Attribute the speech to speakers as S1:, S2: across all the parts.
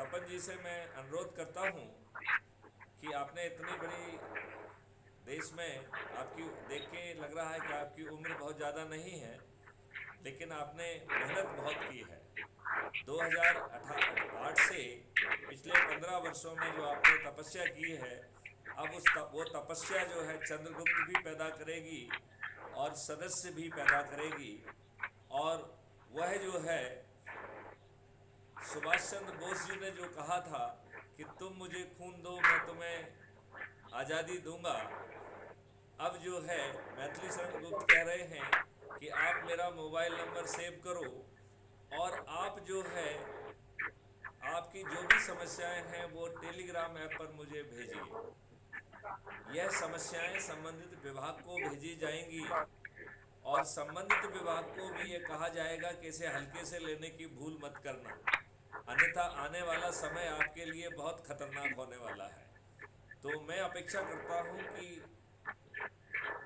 S1: तपन जी से मैं अनुरोध करता हूँ कि आपने इतनी बड़ी देश में, आपकी देख के लग रहा है कि आपकी उम्र बहुत ज़्यादा नहीं है, लेकिन आपने मेहनत बहुत की है। 2008 से पिछले 15 वर्षों में जो आपने तपस्या की है, अब वो तपस्या जो है चंद्रगुप्त भी पैदा करेगी और सदस्य भी पैदा करेगी। और वह जो है सुभाष चंद्र बोस जी ने जो कहा था कि तुम मुझे खून दो मैं तुम्हें आज़ादी दूंगा, अब जो है मैथिली शरण गुप्त कह रहे हैं कि आप मेरा मोबाइल नंबर सेव करो और आप जो है आपकी जो भी समस्याएं हैं वो टेलीग्राम ऐप पर मुझे भेजिए। यह समस्याएं संबंधित विभाग को भेजी जाएंगी और संबंधित विभाग को भी ये कहा जाएगा कि इसे हल्के से लेने की भूल मत करना, अन्यथा आने वाला समय आपके लिए बहुत खतरनाक होने वाला है। तो मैं अपेक्षा करता हूं कि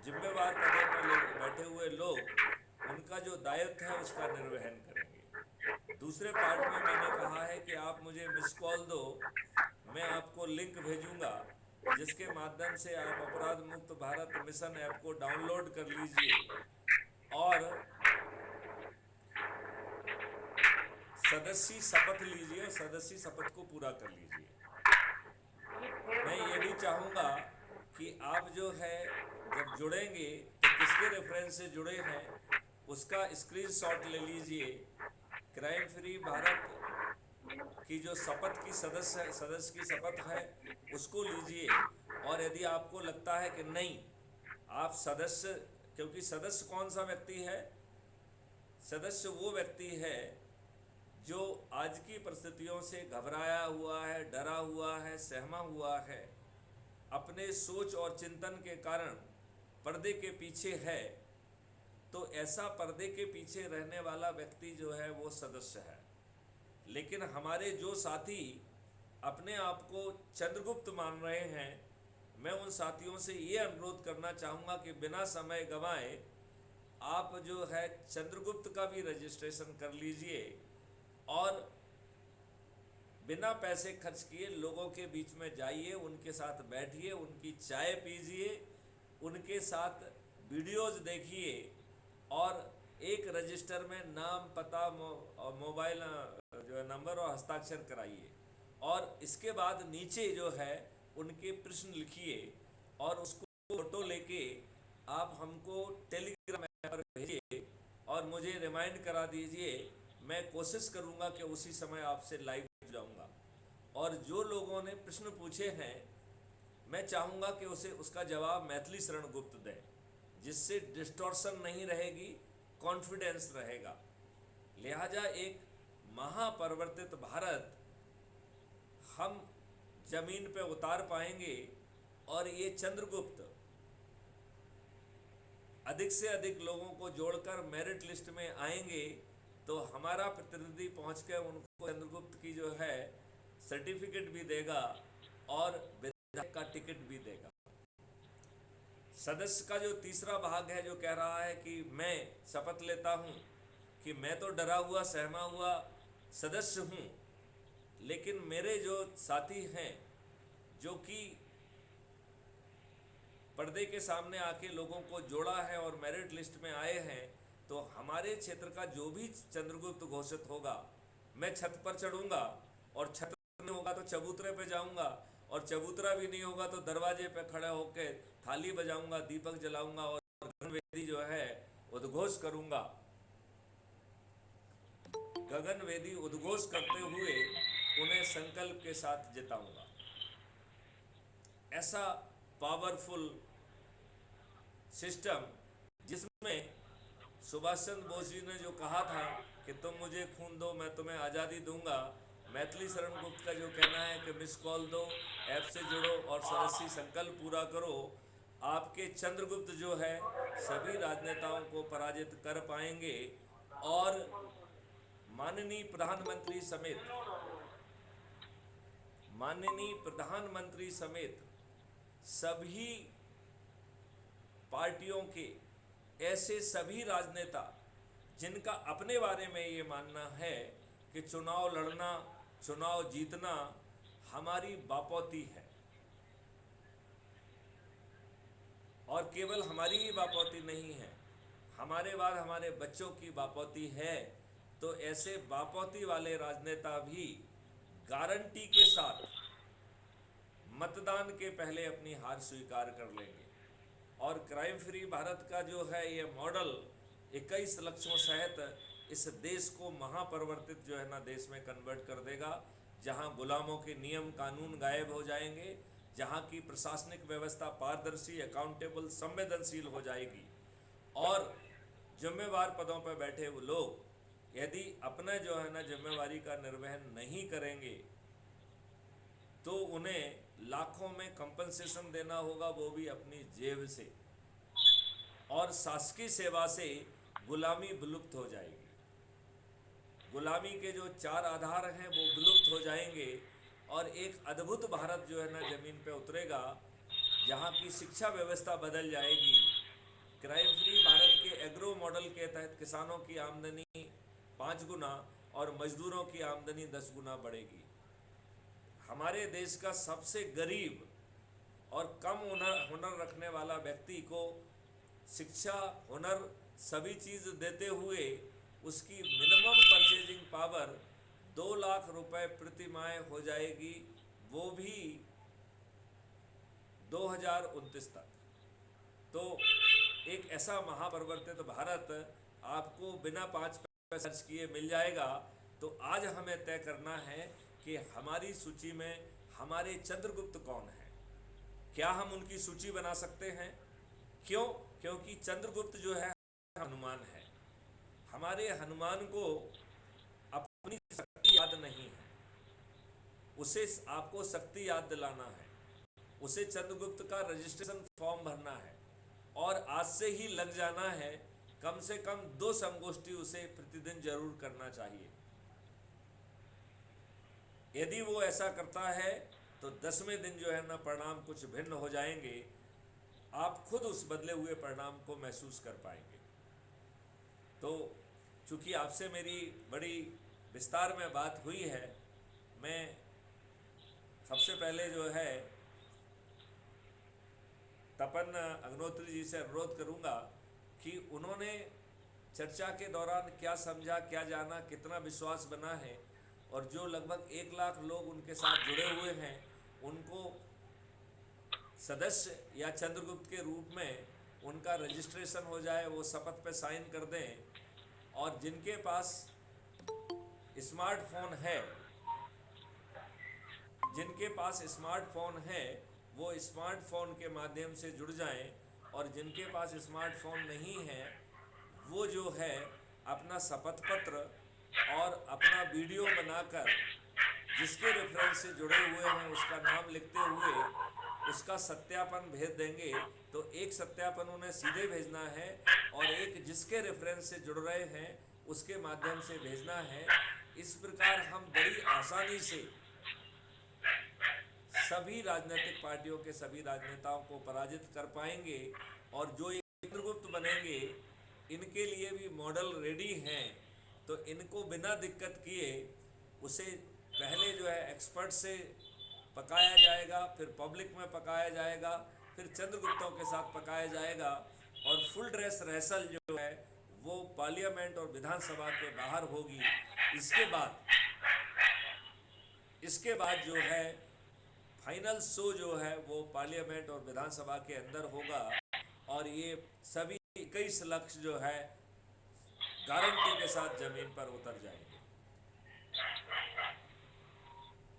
S1: जिम्मेवार पदों पर बैठे हुए लोग उनका जो दायित्व है उसका निर्वहन करेंगे। दूसरे पार्ट में मैंने कहा है कि आप मुझे मिस कॉल दो, मैं आपको लिंक भेजूंगा जिसके माध्यम से आप अपराध मुक्त भारत मिशन ऐप को डाउनलोड कर लीजिए और सदस्य शपथ लीजिए और सदस्य शपथ को पूरा कर लीजिए। मैं ये भी चाहूँगा कि आप जो है जब जुड़ेंगे तो किसके रेफरेंस से जुड़े हैं उसका स्क्रीनशॉट ले लीजिए। क्राइम फ्री भारत की जो शपथ की सदस्य की शपथ है उसको लीजिए। और यदि आपको लगता है कि नहीं आप सदस्य, क्योंकि सदस्य कौन सा व्यक्ति है, सदस्य वो व्यक्ति है जो आज की परिस्थितियों से घबराया हुआ है, डरा हुआ है, सहमा हुआ है, अपने सोच और चिंतन के कारण पर्दे के पीछे है। तो ऐसा पर्दे के पीछे रहने वाला व्यक्ति जो है वो सदस्य है। लेकिन हमारे जो साथी अपने आप को चंद्रगुप्त मान रहे हैं, मैं उन साथियों से ये अनुरोध करना चाहूँगा कि बिना समय गंवाए आप जो है चंद्रगुप्त का भी रजिस्ट्रेशन कर लीजिए और बिना पैसे खर्च किए लोगों के बीच में जाइए, उनके साथ बैठिए, उनकी चाय पीजिए, उनके साथ वीडियोज़ देखिए और एक रजिस्टर में नाम, पता, मोबाइल जो है नंबर और हस्ताक्षर कराइए। और इसके बाद नीचे जो है उनके प्रश्न लिखिए और उसको फोटो लेके आप हमको टेलीग्राम पर भेजिए और मुझे रिमाइंड करा दीजिए। मैं कोशिश करूंगा कि उसी समय आपसे लाइव जाऊंगा। और जो लोगों ने प्रश्न पूछे हैं मैं चाहूँगा कि उसे उसका जवाब मैथिली शरण गुप्त दें, जिससे डिस्टॉर्शन नहीं रहेगी, कॉन्फिडेंस रहेगा। लिहाजा एक महापरिवर्तित भारत हम जमीन पे उतार पाएंगे और ये चंद्रगुप्त अधिक से अधिक लोगों को जोड़कर मेरिट लिस्ट में आएंगे तो हमारा प्रतिनिधि पहुँच कर उनको चंद्रगुप्त की जो है सर्टिफिकेट भी देगा और विधायक का टिकट भी देगा। सदस्य का जो तीसरा भाग है जो कह रहा है कि मैं शपथ लेता हूं कि मैं तो डरा हुआ सहमा हुआ सदस्य हूं, लेकिन मेरे जो साथी हैं जो कि पर्दे के सामने आके लोगों को जोड़ा है और मेरिट लिस्ट में आए हैं, तो हमारे क्षेत्र का जो भी चंद्रगुप्त घोषित होगा मैं छत पर चढ़ूंगा और छत नहीं होगा तो चबूतरे पे जाऊंगा और चबूतरा भी नहीं होगा तो दरवाजे पे खड़े होकर थाली बजाऊंगा, दीपक जलाऊंगा और गगनवेदी जो है उद्घोष करूंगा। गगनवेदी उद्घोष करते हुए उन्हें संकल्प के साथ जिताऊंगा। ऐसा पावरफुल सिस्टम जिसमें सुभाष चंद्र बोस जी ने जो कहा था कि तुम मुझे खून दो मैं तुम्हें आज़ादी दूंगा, मैथिली शरण गुप्त का जो कहना है कि मिस कॉल दो, ऐप से जुड़ो और सदस्य संकल्प पूरा करो, आपके चंद्रगुप्त जो है सभी राजनेताओं को पराजित कर पाएंगे और माननीय प्रधानमंत्री समेत सभी पार्टियों के ऐसे सभी राजनेता जिनका अपने बारे में ये मानना है कि चुनाव लड़ना चुनाव जीतना हमारी बापौती है, और केवल हमारी ही बापौती नहीं है, हमारे बाद हमारे बच्चों की बापौती है। तो ऐसे बापौती वाले राजनेता भी गारंटी के साथ मतदान के पहले अपनी हार स्वीकार कर लेंगे। और क्राइम फ्री भारत का जो है ये मॉडल 21 लक्ष्यों सहित इस देश को महापरिवर्तित जो है ना देश में कन्वर्ट कर देगा, जहां गुलामों के नियम कानून गायब हो जाएंगे, जहां की प्रशासनिक व्यवस्था पारदर्शी, अकाउंटेबल, संवेदनशील हो जाएगी, और जिम्मेवार पदों पर बैठे वो लोग यदि अपना जो है ना जिम्मेवारी का निर्वहन नहीं करेंगे तो उन्हें लाखों में कंपनसेशन देना होगा, वो भी अपनी जेब से, और शासकीय सेवा से गुलामी विलुप्त हो जाएगी। गुलामी के जो 4 आधार हैं वो विलुप्त हो जाएंगे, और एक अद्भुत भारत जो है ना जमीन पे उतरेगा, जहाँ की शिक्षा व्यवस्था बदल जाएगी। क्राइम फ्री भारत के एग्रो मॉडल के तहत किसानों की आमदनी 5 गुना और मजदूरों की आमदनी 10 गुना बढ़ेगी। हमारे देश का सबसे गरीब और कम हुनर रखने वाला व्यक्ति को शिक्षा, हुनर, सभी चीज़ देते हुए उसकी मिनिमम परचेजिंग पावर 2 लाख रुपए प्रति माह हो जाएगी, वो भी 2029 तक। तो एक ऐसा महापरिवर्तित भारत आपको बिना 5 पैसे खर्च किए मिल जाएगा। तो आज हमें तय करना है कि हमारी सूची में हमारे चंद्रगुप्त कौन है, क्या हम उनकी सूची बना सकते हैं? क्यों? क्योंकि चंद्रगुप्त जो है हनुमान है। हमारे हनुमान को अपनी शक्ति याद नहीं है, उसे आपको शक्ति याद दिलाना है, उसे चंद्रगुप्त का रजिस्ट्रेशन फॉर्म भरना है, और आज से ही लग जाना है। कम से कम 2 संगोष्ठी उसे प्रतिदिन जरूर करना चाहिए। यदि वो ऐसा करता है तो 10वें दिन जो है ना परिणाम कुछ भिन्न हो जाएंगे, आप खुद उस बदले हुए परिणाम को महसूस कर पाएंगे। तो चूंकि आपसे मेरी बड़ी विस्तार में बात हुई है, मैं सबसे पहले जो है तपन अग्नोत्री जी से अनुरोध करूंगा कि उन्होंने चर्चा के दौरान क्या समझा, क्या जाना, कितना विश्वास बना है, और जो लगभग 1 लाख लोग उनके साथ जुड़े हुए हैं उनको सदस्य या चंद्रगुप्त के रूप में उनका रजिस्ट्रेशन हो जाए, वो शपथ पे साइन कर दें। और जिनके पास स्मार्टफोन है, जिनके पास स्मार्टफोन है वो स्मार्टफोन के माध्यम से जुड़ जाएं, और जिनके पास स्मार्टफोन नहीं है वो जो है अपना शपथ पत्र और अपना वीडियो बनाकर जिसके रेफरेंस से जुड़े हुए हैं उसका नाम लिखते हुए उसका सत्यापन भेज देंगे। तो एक सत्यापन उन्हें सीधे भेजना है, और एक जिसके रेफरेंस से जुड़ रहे हैं उसके माध्यम से भेजना है। इस प्रकार हम बड़ी आसानी से सभी राजनीतिक पार्टियों के सभी राजनेताओं को पराजित कर पाएंगे, और जो चंद्रगुप्त बनेंगे इनके लिए भी मॉडल रेडी हैं। तो इनको बिना दिक्कत किए उसे पहले जो है एक्सपर्ट से पकाया जाएगा, फिर पब्लिक में पकाया जाएगा, फिर चंद्रगुप्तों के साथ पकाया जाएगा, और फुल ड्रेस रिहर्सल जो है वो पार्लियामेंट और विधानसभा के बाहर होगी। इसके बाद जो है फाइनल शो जो है वो पार्लियामेंट और विधानसभा के अंदर होगा, और ये सभी 21 लक्ष्य जो है गारंटी के साथ जमीन पर उतर जाएंगे।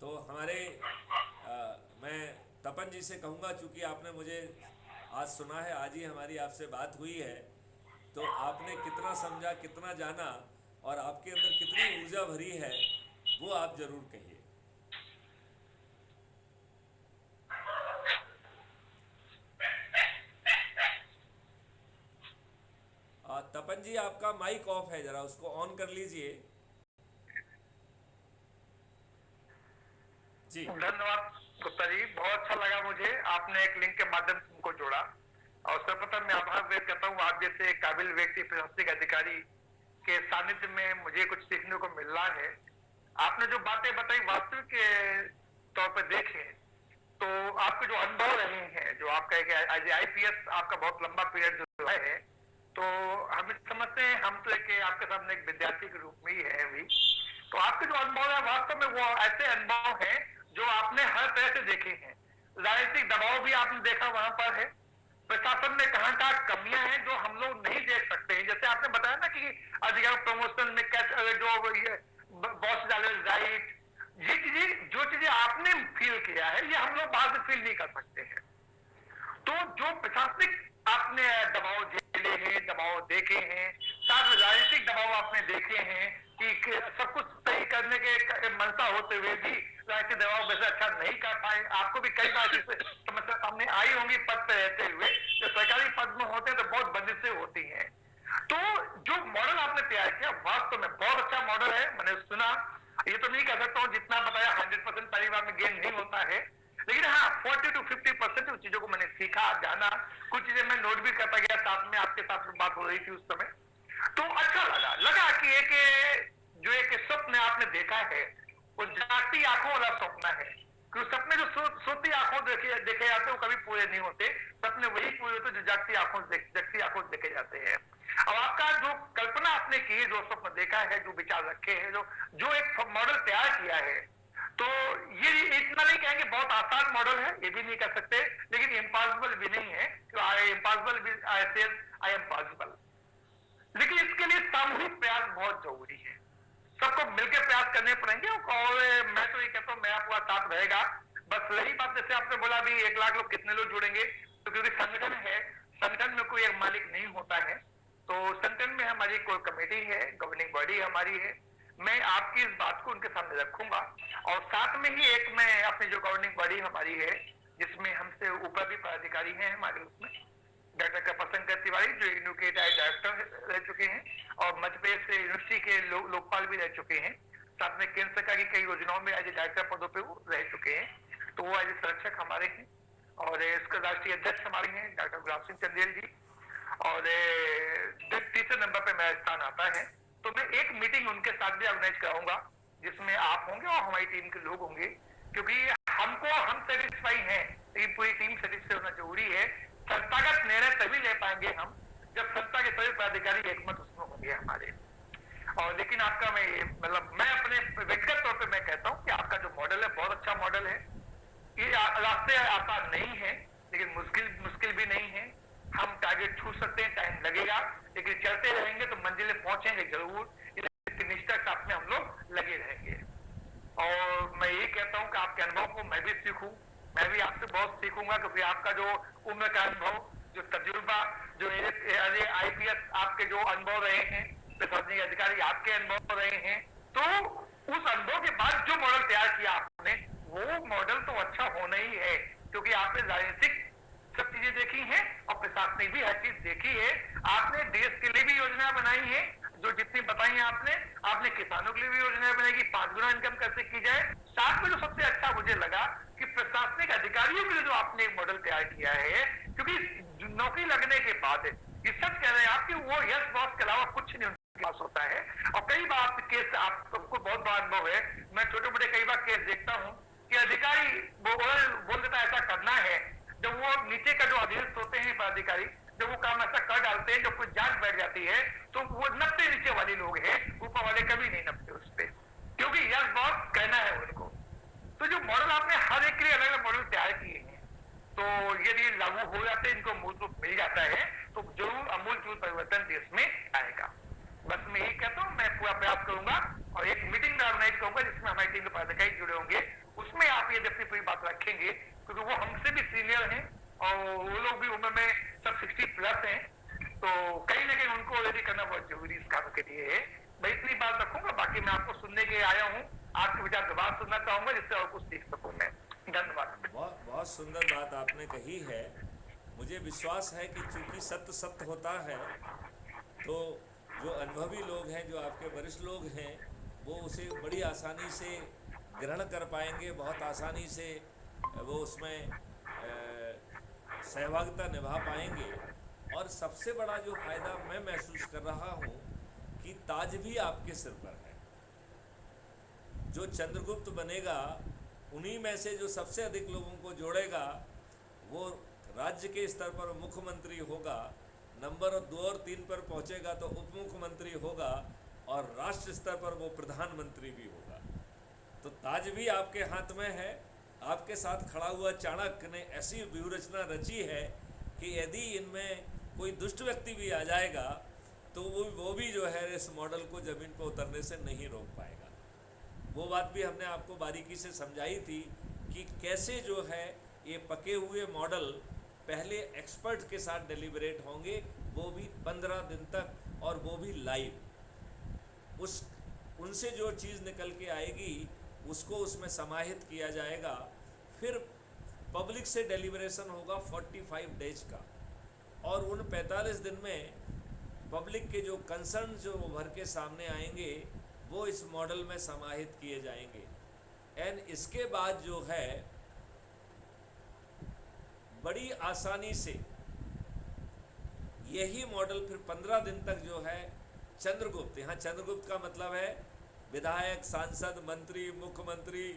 S1: तो मैं तपन जी से कहूँगा, चूँकि आपने मुझे आज सुना है, आज ही हमारी आपसे बात हुई है, तो आपने कितना समझा, कितना जाना, और आपके अंदर कितनी ऊर्जा भरी है, वो आप जरूर कहिए। तपन जी, आपका माइक ऑफ है, जरा उसको ऑन कर लीजिए। जी
S2: धन्यवाद गुप्ता जी, बहुत अच्छा लगा मुझे, आपने एक लिंक के माध्यम से उनको जोड़ा, और सर्वप्रथम मैं आभार व्यक्त करता हूँ आप जैसे काबिल व्यक्ति, प्रशासनिक अधिकारी के सानिध्य में मुझे कुछ सीखने को मिल रहा है। आपने जो बातें बताई वास्तविक के तौर पर देखें तो आपके जो अनुभव रहे हैं, जो आपका एक आईपीएस आपका बहुत लंबा पीरियड जो है, तो हम समझते हैं, हम तो एक आपके सामने एक विद्यार्थी के रूप में ही है अभी, तो आपके जो अनुभव है वास्तव में वो ऐसे अनुभव हैं जो आपने हर तरह से देखे हैं। राजनीतिक दबाव भी आपने देखा वहां पर है, प्रशासन में कहां कहां कमियां हैं जो हम लोग नहीं देख सकते हैं। जैसे आपने बताया ना कि अधिकार प्रमोशन में कैसे जो बॉस राइट, ये चीजें जो चीजें आपने फील किया है ये हम लोग बाद में फील नहीं कर सकते हैं। तो जो प्रशासनिक आपने दबाव झेले हैं, दबाव देखे हैं, साथ में राजनीतिक दबाव आपने देखे हैं कि सब कुछ सही करने के मनसा होते हुए भी राजनीतिक दबाव वैसे अच्छा नहीं कर पाए। आपको भी कई बार समस्या सामने आई होंगी पद पे रहते हुए, जो सरकारी पद में होते हैं तो बहुत बंदिशें होती हैं। तो जो मॉडल आपने तैयार किया वास्तव में बहुत अच्छा मॉडल है। मैंने सुना, ये तो नहीं कह सकता हूँ जितना बताया 100% पहली बार में गेन नहीं होता है, लेकिन हाँ 40 to 50% उन चीजों को मैंने सीखा, जाना, कुछ चीजें मैं नोट भी करता गया, साथ में आपके साथ बात हो रही थी उस समय, तो अच्छा लगा कि एक स्वप्न आपने देखा है वो जागती आंखों वाला स्वप्न है। कि सपने जो सोती आंखों देखे जाते हैं वो कभी पूरे नहीं होते, सपने वही पूरे होते जो जागती आंखों देखे जाते हैं। अब आपका जो कल्पना आपने की, जो स्वप्न देखा है, जो विचार रखे हैं, जो एक मॉडल तैयार किया है, तो ये इतना नहीं कहेंगे बहुत आसान मॉडल है, ये भी नहीं कह सकते, लेकिन इम्पॉसिबल भी नहीं है। आई एम पॉसिबल, लेकिन इसके लिए सामूहिक प्रयास बहुत जरूरी है, सबको मिलकर प्रयास करने पड़ेंगे। और मैं तो ये कहता हूँ मेरा पूरा साथ रहेगा। बस रही बात, जैसे आपने बोला भी 1 लाख लोग कितने लोग जुड़ेंगे, तो क्योंकि संगठन है, संगठन में कोई एक मालिक नहीं होता है, तो संगठन में हमारी कोई कमेटी है, गवर्निंग बॉडी हमारी है। मैं आपकी इस बात को उनके सामने रखूंगा, और साथ में ही एक मैं अपनी जो गवर्निंग बॉडी हमारी है, जिसमें हमसे ऊपर भी पदाधिकारी हैं हमारे, उसमें डॉक्टर कृपाशंकर तिवारी जो एडुकेट डायरेक्टर रह चुके हैं, और मध्य प्रदेश से यूनिवर्सिटी के लोकपाल भी रह चुके हैं, साथ में केंद्र सरकार की कई योजनाओं में एज डायरेक्टर पदों पे वो रह चुके हैं, तो वो एज संरक्षक हमारे हैं। और इसका राष्ट्रीय अध्यक्ष हमारे हैं डॉक्टर गुलाब सिंह चंदेल जी, और तीसरे नंबर पे मेरा स्थान आता है। तो मैं एक मीटिंग उनके साथ भी ऑर्गेनाइज कराऊंगा, जिसमें आप होंगे और हमारी टीम के लोग होंगे, क्योंकि हम सेटिस्फाई हैं, लेकिन पूरी टीम सेटिस्फाई होना जरूरी है। संस्थागत निर्णय तभी ले पाएंगे हम जब संस्था के सभी पदाधिकारी एकमत उसमें होंगे हमारे। और लेकिन आपका मैं अपने व्यक्तिगत तौर पे मैं कहता हूं कि आपका जो मॉडल है बहुत अच्छा मॉडल है। ये रास्ते आसान नहीं है, लेकिन मुश्किल भी नहीं है। हम टारगेट छू सकते हैं, टाइम लगेगा, लेकिन चलते रहेंगे तो मंजिलें पहुंचेंगे जरूर। इसकी निष्ठा के साथ में हम लोग लगे रहेंगे। और मैं यही कहता हूं कि आपके अनुभव को मैं भी सीखूं, मैं भी आपसे बहुत सीखूंगा, क्योंकि आपका जो उम्र का अनुभव, जो तजुर्बा, जो आईपीएस आपके जो अनुभव रहे हैं, प्रशासनिक अधिकारी आपके अनुभव रहे हैं, तो उस अनुभव के बाद जो मॉडल तैयार किया आपने, वो मॉडल तो अच्छा होना ही है, क्योंकि आपने राजनीतिक सब चीजें देखी हैं और प्रशासनिक भी हर चीज देखी है। आपने देश के लिए भी योजना बनाई है, जो जितनी बताई है आपने किसानों के लिए भी योजना बनाई कि 5 गुना इनकम कैसे की जाए। साथ में जो सबसे अच्छा मुझे लगा कि प्रशासनिक अधिकारियों के लिए जो आपने एक मॉडल तैयार किया है, क्योंकि नौकरी लगने के बाद ये सब कह रहे हैं आप कि वो यस बॉस के अलावा कुछ नहीं उनके पास होता है। और कई बार केस आप सबको बहुत बड़ा अनुभव है, मैं छोटे मोटे कई बार केस देखता हूँ कि अधिकारी बोल देता है ऐसा करना है, जब वो नीचे का जो अधीनस्थ होते हैं पदाधिकारी, जब वो काम ऐसा कर डालते हैं, जब कोई जांच बैठ जाती है, तो वो नपते नीचे वाले लोग हैं, ऊपर वाले कभी नहीं नपते उस पर, क्योंकि यस बॉस कहना है उनको। तो जो मॉडल आपने हर एक के लिए अलग अलग मॉडल तैयार किए हैं, तो यदि लागू हो जाते हैं, इनको मूल रूप मिल जाता है, तो जरूर अमूलचूल परिवर्तन देश में आएगा। बस मैं यही कहता हूँ, मैं पूरा प्रयास करूंगा और एक मीटिंग में ऑर्गेनाइज करूंगा जिसमें हमारी टीम के पदाधिकारी जुड़े होंगे, उसमें आप ये अपनी पूरी बात रखेंगे, क्योंकि वो हमसे भी सीनियर हैं और वो लोग भी उम्र में सब 60+ हैं, तो कहीं ना कहीं उनको रेडी करना बहुत जरूरी इस काम के लिए है। मैं इतनी बात रखूंगा, बाकी मैं आपको सुनने के आया हूँ, आपके विचार दोबारा सुनना चाहूंगा जिससे और कुछ सीख सकूं मैं। धन्यवाद।
S1: बहुत सुंदर बात आपने कही है। मुझे विश्वास है कि चूंकि सत्य होता है, तो जो अनुभवी लोग हैं, जो आपके वरिष्ठ लोग हैं, वो उसे बड़ी आसानी से ग्रहण कर पाएंगे, बहुत आसानी से वो उसमें सहभागिता निभा पाएंगे। और सबसे बड़ा जो फ़ायदा मैं महसूस कर रहा हूँ कि ताज भी आपके सिर पर है। जो चंद्रगुप्त बनेगा उन्हीं में से जो सबसे अधिक लोगों को जोड़ेगा वो राज्य के स्तर पर मुख्यमंत्री होगा, नंबर 2 और 3 पर पहुंचेगा तो उप मुख्यमंत्री होगा, और राष्ट्र स्तर पर वो प्रधानमंत्री भी होगा। तो ताज भी आपके हाथ में है। आपके साथ खड़ा हुआ चाणक्य ने ऐसी व्यूहरचना रची है कि यदि इनमें कोई दुष्ट व्यक्ति भी आ जाएगा तो वो भी जो है इस मॉडल को ज़मीन पर उतरने से नहीं रोक पाएगा। वो बात भी हमने आपको बारीकी से समझाई थी कि कैसे जो है ये पके हुए मॉडल पहले एक्सपर्ट के साथ डेलिब्रेट होंगे, वो भी 15 दिन तक, और वो भी लाइव। उनसे जो चीज़ निकल के आएगी उसको उसमें समाहित किया जाएगा। फिर पब्लिक से डेलिब्रेशन होगा 45 डेज का, और उन 45 दिन में पब्लिक के जो कंसर्न जो उभर के सामने आएंगे वो इस मॉडल में समाहित किए जाएंगे। एंड इसके बाद जो है बड़ी आसानी से यही मॉडल फिर 15 दिन तक जो है चंद्रगुप्त, यहाँ चंद्रगुप्त का मतलब है विधायक, सांसद, मंत्री, मुख्यमंत्री,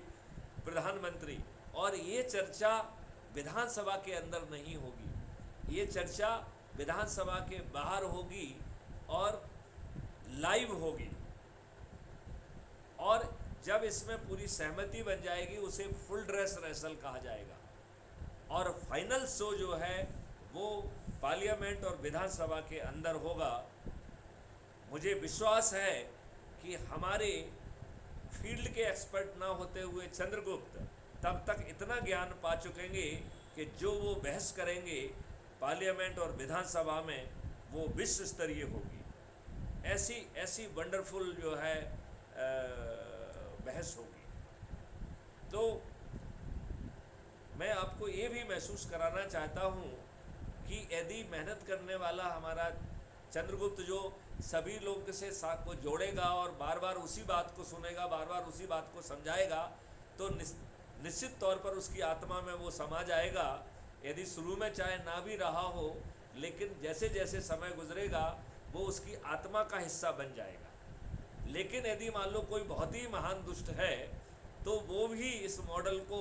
S1: प्रधानमंत्री, और ये चर्चा विधानसभा के अंदर नहीं होगी, ये चर्चा विधानसभा के बाहर होगी और लाइव होगी। और जब इसमें पूरी सहमति बन जाएगी उसे फुल ड्रेस रेसल कहा जाएगा, और फाइनल शो जो है वो पार्लियामेंट और विधानसभा के अंदर होगा। मुझे विश्वास है कि हमारे फील्ड के एक्सपर्ट ना होते हुए चंद्रगुप्त तब तक इतना ज्ञान पा चुकेंगे कि जो वो बहस करेंगे पार्लियामेंट और विधानसभा में वो विश्व स्तरीय होगी। ऐसी वंडरफुल जो है बहस होगी। तो मैं आपको ये भी महसूस कराना चाहता हूँ कि यदि मेहनत करने वाला हमारा चंद्रगुप्त जो सभी लोग से साथ को जोड़ेगा और बार बार उसी बात को सुनेगा, बार बार उसी बात को समझाएगा, तो निश्चित तौर पर उसकी आत्मा में वो समा जाएगा। यदि शुरू में चाहे ना भी रहा हो, लेकिन जैसे जैसे समय गुजरेगा वो उसकी आत्मा का हिस्सा बन जाएगा। लेकिन यदि मान लो कोई बहुत ही महान दुष्ट है तो वो भी इस मॉडल को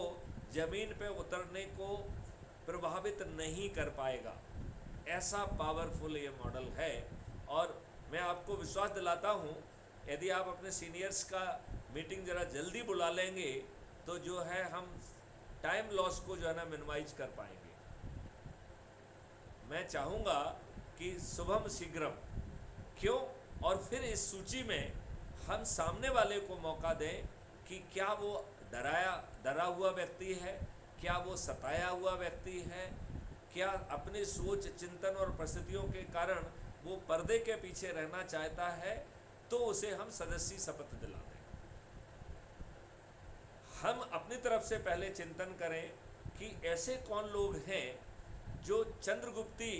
S1: ज़मीन पे उतरने को प्रभावित नहीं कर पाएगा। ऐसा पावरफुल ये मॉडल है। और मैं आपको विश्वास दिलाता हूँ, यदि आप अपने सीनियर्स का मीटिंग ज़रा जल्दी बुला लेंगे तो जो है हम टाइम लॉस को जो है ना मिनिमाइज कर पाएंगे। मैं चाहूँगा कि शुभम शीघ्रम, क्यों, और फिर इस सूची में हम सामने वाले को मौका दें कि क्या वो डरा हुआ व्यक्ति है, क्या वो सताया हुआ व्यक्ति है, क्या अपनी सोच, चिंतन और परिस्थितियों के कारण वो पर्दे के पीछे रहना चाहता है, तो उसे हम सदस्यी शपथ दिला दें। हम अपनी तरफ से पहले चिंतन करें कि ऐसे कौन लोग हैं जो चंद्रगुप्ती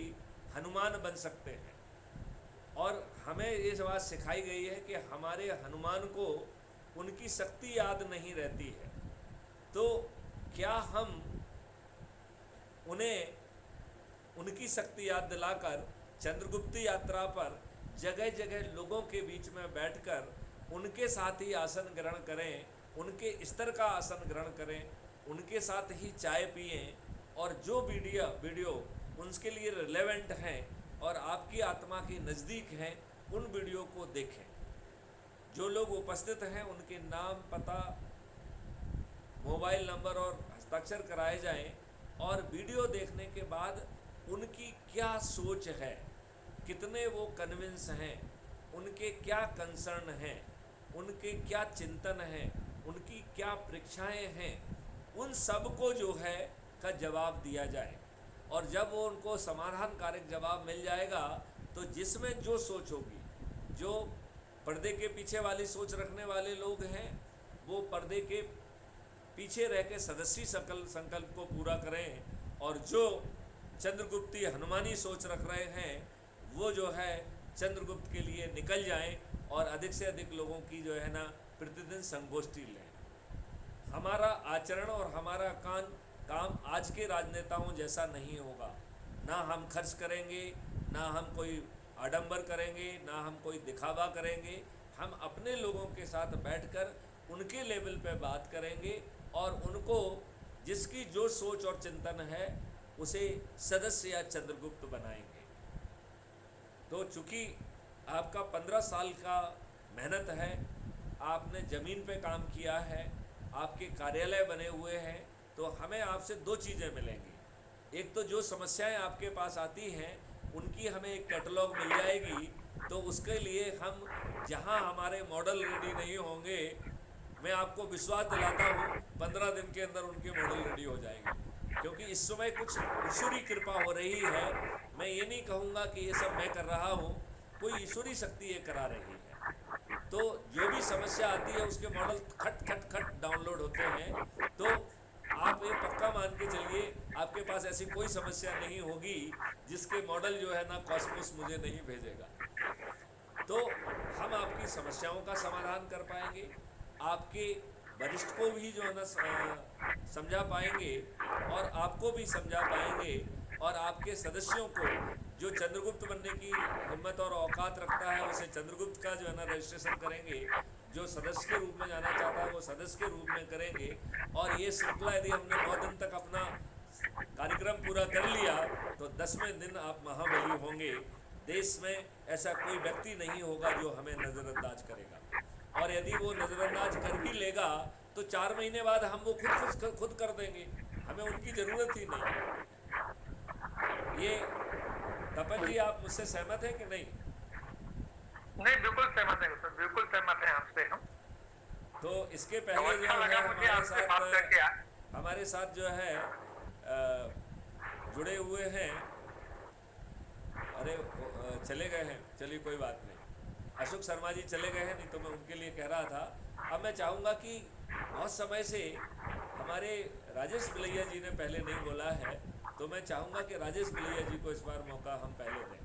S1: हनुमान बन सकते हैं। और हमें ये बात सिखाई गई है कि हमारे हनुमान को उनकी शक्ति याद नहीं रहती है, तो क्या हम उन्हें उनकी शक्ति याद दिलाकर चंद्रगुप्ती यात्रा पर जगह जगह लोगों के बीच में बैठकर उनके साथ ही आसन ग्रहण करें, उनके स्तर का आसन ग्रहण करें, उनके साथ ही चाय पिएं, और जो वीडियो उनके लिए रिलेवेंट हैं और आपकी आत्मा के नज़दीक हैं उन वीडियो को देखें। जो लोग उपस्थित हैं उनके नाम, पता, मोबाइल नंबर और हस्ताक्षर कराए जाएं, और वीडियो देखने के बाद उनकी क्या सोच है, कितने वो कन्विंस हैं, उनके क्या कंसर्न हैं, उनके क्या चिंतन हैं, उनकी क्या परीक्षाएं हैं, उन सब को जो है का जवाब दिया जाए। और जब वो उनको समाधानकारक जवाब मिल जाएगा तो जिसमें जो सोच होगी, जो पर्दे के पीछे वाली सोच रखने वाले लोग हैं वो पर्दे के पीछे रह के सदस्यी संकल्प को पूरा करें, और जो चंद्रगुप्ती हनुमानी सोच रख रहे हैं वो जो है चंद्रगुप्त के लिए निकल जाएं और अधिक से अधिक लोगों की जो है ना प्रतिदिन संगोष्ठी लें। हमारा आचरण और हमारा काम आज के राजनेताओं जैसा नहीं होगा। ना हम खर्च करेंगे, ना हम कोई आडंबर करेंगे, ना हम कोई दिखावा करेंगे। हम अपने लोगों के साथ बैठकर उनके लेवल पे बात करेंगे और उनको जिसकी जो सोच और चिंतन है उसे सदस्य या चंद्रगुप्त बनाएंगे। तो चूंकि आपका 15 साल का मेहनत है, आपने ज़मीन पे काम किया है, आपके कार्यालय बने हुए हैं, तो हमें आपसे दो चीज़ें मिलेंगी। एक तो जो समस्याएं आपके पास आती हैं उनकी हमें एक कैटलॉग मिल जाएगी, तो उसके लिए हम जहां हमारे मॉडल रेडी नहीं होंगे, मैं आपको विश्वास दिलाता हूं 15 दिन के अंदर उनके मॉडल रेडी हो जाएंगे। क्योंकि इस समय कुछ ईश्वरी कृपा हो रही है। मैं ये नहीं कहूँगा कि ये सब मैं कर रहा हूँ, कोई ईश्वरी शक्ति ये करा रही है। तो जो भी समस्या आती है उसके मॉडल खट खट खट डाउनलोड होते हैं। तो आप ये पक्का मान के चलिए, आपके पास ऐसी कोई समस्या नहीं होगी जिसके मॉडल जो है ना कॉस्मोस मुझे नहीं भेजेगा। तो हम आपकी समस्याओं का समाधान कर पाएंगे, आपके वरिष्ठ को भी जो है ना समझा पाएंगे और आपको भी समझा पाएंगे, और आपके सदस्यों को जो चंद्रगुप्त बनने की हिम्मत और औकात रखता है उसे चंद्रगुप्त का जो है ना रजिस्ट्रेशन करेंगे, जो सदस्य के रूप में जाना चाहता है वो सदस्य के रूप में करेंगे। और ये श्रृंखला यदि हमने 9 दिन तक अपना कार्यक्रम पूरा कर लिया तो 10वें दिन आप महाबली होंगे। देश में ऐसा कोई व्यक्ति नहीं होगा जो हमें नज़रअंदाज करेगा, और यदि वो नज़रअंदाज कर भी लेगा तो 4 महीने बाद हम वो खुद कर देंगे, हमें उनकी ज़रूरत ही नहीं। ये तपन जी, आप मुझसे सहमत हैं कि नहीं?
S2: नहीं, बिल्कुल सहमत है सर, बिल्कुल सहमत है आपसे हम।
S1: तो इसके पहले जो
S2: अच्छा
S1: है
S2: लगा मुझे आपसे बात करके।
S1: हमारे साथ जो है जुड़े हुए हैं, अरे चले गए हैं, चलिए कोई बात नहीं, अशोक शर्मा जी चले गए हैं, नहीं तो मैं उनके लिए कह रहा था। अब मैं चाहूँगा कि बहुत समय से हमारे राजेश बिलैया जी ने पहले नहीं बोला है, तो मैं चाहूँगा कि राजेश बिलैया जी को इस बार मौका हम पहले दें।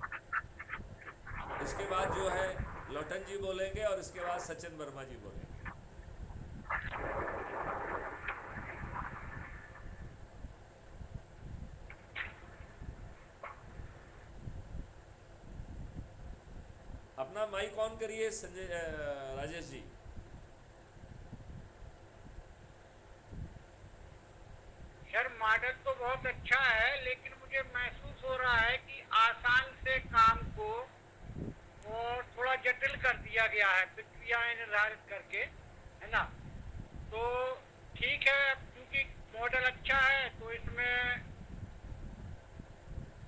S1: इसके बाद जो है लौटन जी बोलेंगे और इसके बाद सचिन वर्मा जी बोलेंगे। अपना माइक ऑन करिए राजेश जी।
S3: सर मॉडल तो बहुत अच्छा है, लेकिन मुझे महसूस हो रहा है कि आसान से काम को और थोड़ा जटिल कर दिया गया है, प्रक्रियाएं निर्धारित करके, है ना। तो ठीक है, क्योंकि मॉडल अच्छा है तो इसमें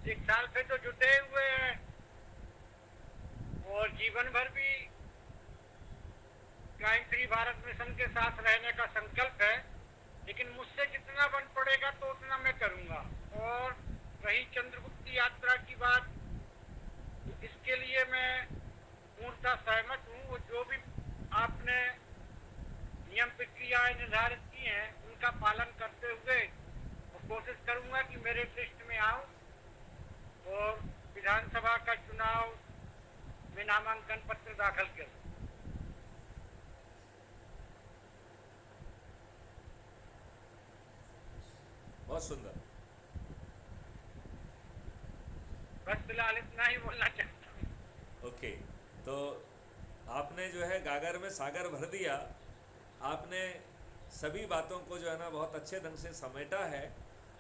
S3: 1 साल से तो जुटे हुए हैं और जीवन भर भी क्राइम फ्री भारत मिशन के साथ रहने का संकल्प है। लेकिन मुझसे जितना बन पड़ेगा तो उतना मैं करूंगा। और रही चंद्रगुप्त यात्रा की बात, इसके लिए मैं पूर्णतः सहमत हूँ। वो जो भी आपने नियम प्रक्रियाएं निर्धारित की हैं उनका पालन करते हुए कोशिश करूंगा कि मेरे लिस्ट में आऊं और विधानसभा का चुनाव में नामांकन पत्र दाखिल करूं।
S1: बहुत सुंदर।
S3: बस फिलहाल इतना ही बोलना चाहता हूँ।
S1: ओके, तो आपने जो है गागर में सागर भर दिया। आपने सभी बातों को जो है ना बहुत अच्छे ढंग से समेटा है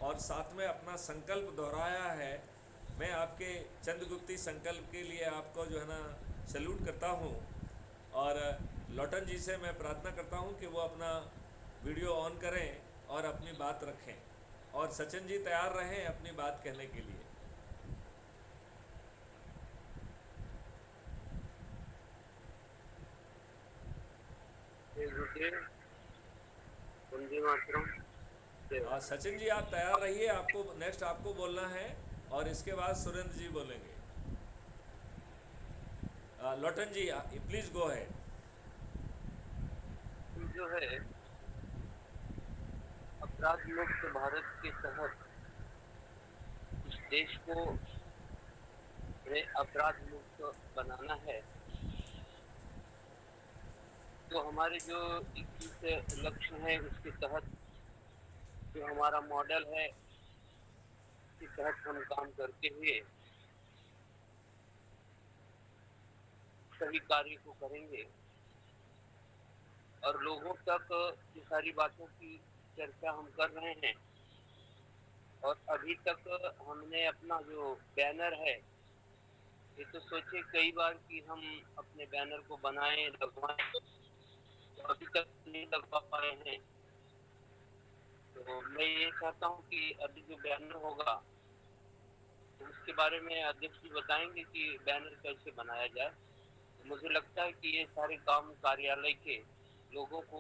S1: और साथ में अपना संकल्प दोहराया है। मैं आपके चंद्रगुप्ती संकल्प के लिए आपको जो है ना सैल्यूट करता हूँ, और लौटन जी से मैं प्रार्थना करता हूँ कि वो अपना वीडियो ऑन करें और अपनी बात रखें, और सचिन जी तैयार रहें अपनी बात कहने के लिए। सचिन जी आप तैयार रहिए, आपको नेक्स्ट आपको बोलना है और इसके बाद सुरेंद्र जी बोलेंगे। लौटन जी प्लीज गो है।
S4: जो है अपराध मुक्त भारत के तहत इस देश को अपराध मुक्त बनाना है, तो हमारे जो 21 लक्ष्य हैं उसके तहत जो हमारा मॉडल है उसके तहत हम काम करते हुए सभी कार्य को करेंगे। और लोगों तक ये सारी बातों की चर्चा हम कर रहे हैं। और अभी तक हमने अपना जो बैनर है, ये तो सोचे कई बार कि हम अपने बैनर को बनाएं, लगवाएं, तो अभी तक नहीं लगवा पाए हैं। तो मैं ये चाहता हूँ कि अभी जो बैनर होगा तो उसके बारे में अध्यक्ष जी बताएंगे कि बैनर कैसे बनाया जाए। तो मुझे लगता है कि ये सारे काम कार्यालय के लोगों को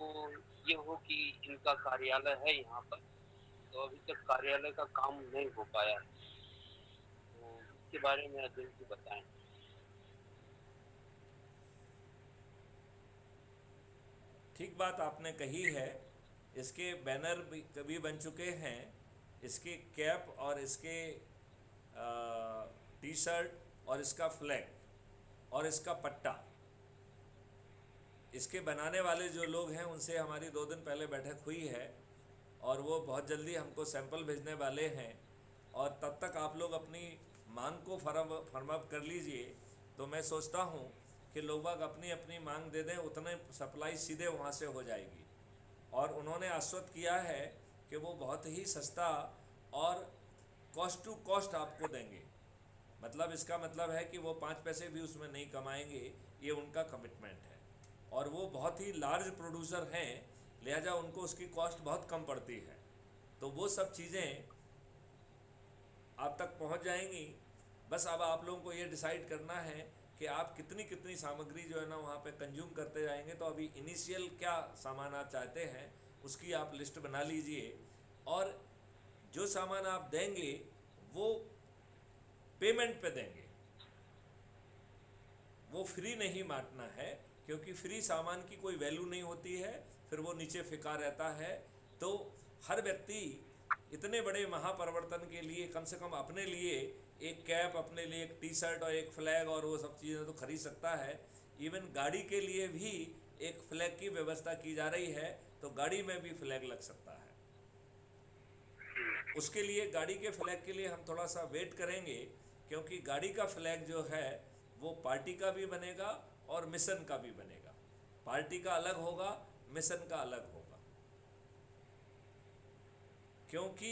S4: ये हो कि इनका कार्यालय है यहाँ पर, तो अभी तक कार्यालय का काम नहीं हो पाया है। तो इसके बारे में अध्यक्ष जी बताएं।
S1: ठीक बात आपने कही है। इसके बैनर भी कभी बन चुके हैं, इसके कैप और इसके टी शर्ट और इसका फ्लैग और इसका पट्टा, इसके बनाने वाले जो लोग हैं उनसे हमारी 2 दिन पहले बैठक हुई है और वो बहुत जल्दी हमको सैंपल भेजने वाले हैं। और तब तक आप लोग अपनी मांग को फर्म अप कर लीजिए। तो मैं सोचता हूँ कि लोग बाग अपनी अपनी मांग दे दें, उतने सप्लाई सीधे वहाँ से हो जाएगी। और उन्होंने आश्वस्त किया है कि वो बहुत ही सस्ता और कॉस्ट टू कॉस्ट आपको देंगे। मतलब इसका मतलब है कि वो 5 पैसे भी उसमें नहीं कमाएंगे, ये उनका कमिटमेंट है। और वो बहुत ही लार्ज प्रोड्यूसर हैं, लिहाजा उनको उसकी कॉस्ट बहुत कम पड़ती है। तो वो सब चीज़ें आप तक पहुंच जाएंगी। बस अब आप लोगों को ये डिसाइड करना है कि आप कितनी कितनी सामग्री जो है ना वहाँ पे कंज्यूम करते जाएंगे। तो अभी इनिशियल क्या सामान आप चाहते हैं उसकी आप लिस्ट बना लीजिए, और जो सामान आप देंगे वो पेमेंट पे देंगे, वो फ्री नहीं बांटना है, क्योंकि फ्री सामान की कोई वैल्यू नहीं होती है, फिर वो नीचे फिका रहता है। तो हर व्यक्ति इतने बड़े महापरिवर्तन के लिए कम से कम अपने लिए एक कैप, अपने लिए एक टी शर्ट और एक फ्लैग और वो सब चीज़ें तो खरीद सकता है। इवन गाड़ी के लिए भी एक फ्लैग की व्यवस्था की जा रही है, तो गाड़ी में भी फ्लैग लग सकता है। उसके लिए गाड़ी के फ्लैग के लिए हम थोड़ा सा वेट करेंगे, क्योंकि गाड़ी का फ्लैग जो है वो पार्टी का भी बनेगा और मिशन का भी बनेगा। पार्टी का अलग होगा, मिशन का अलग होगा, क्योंकि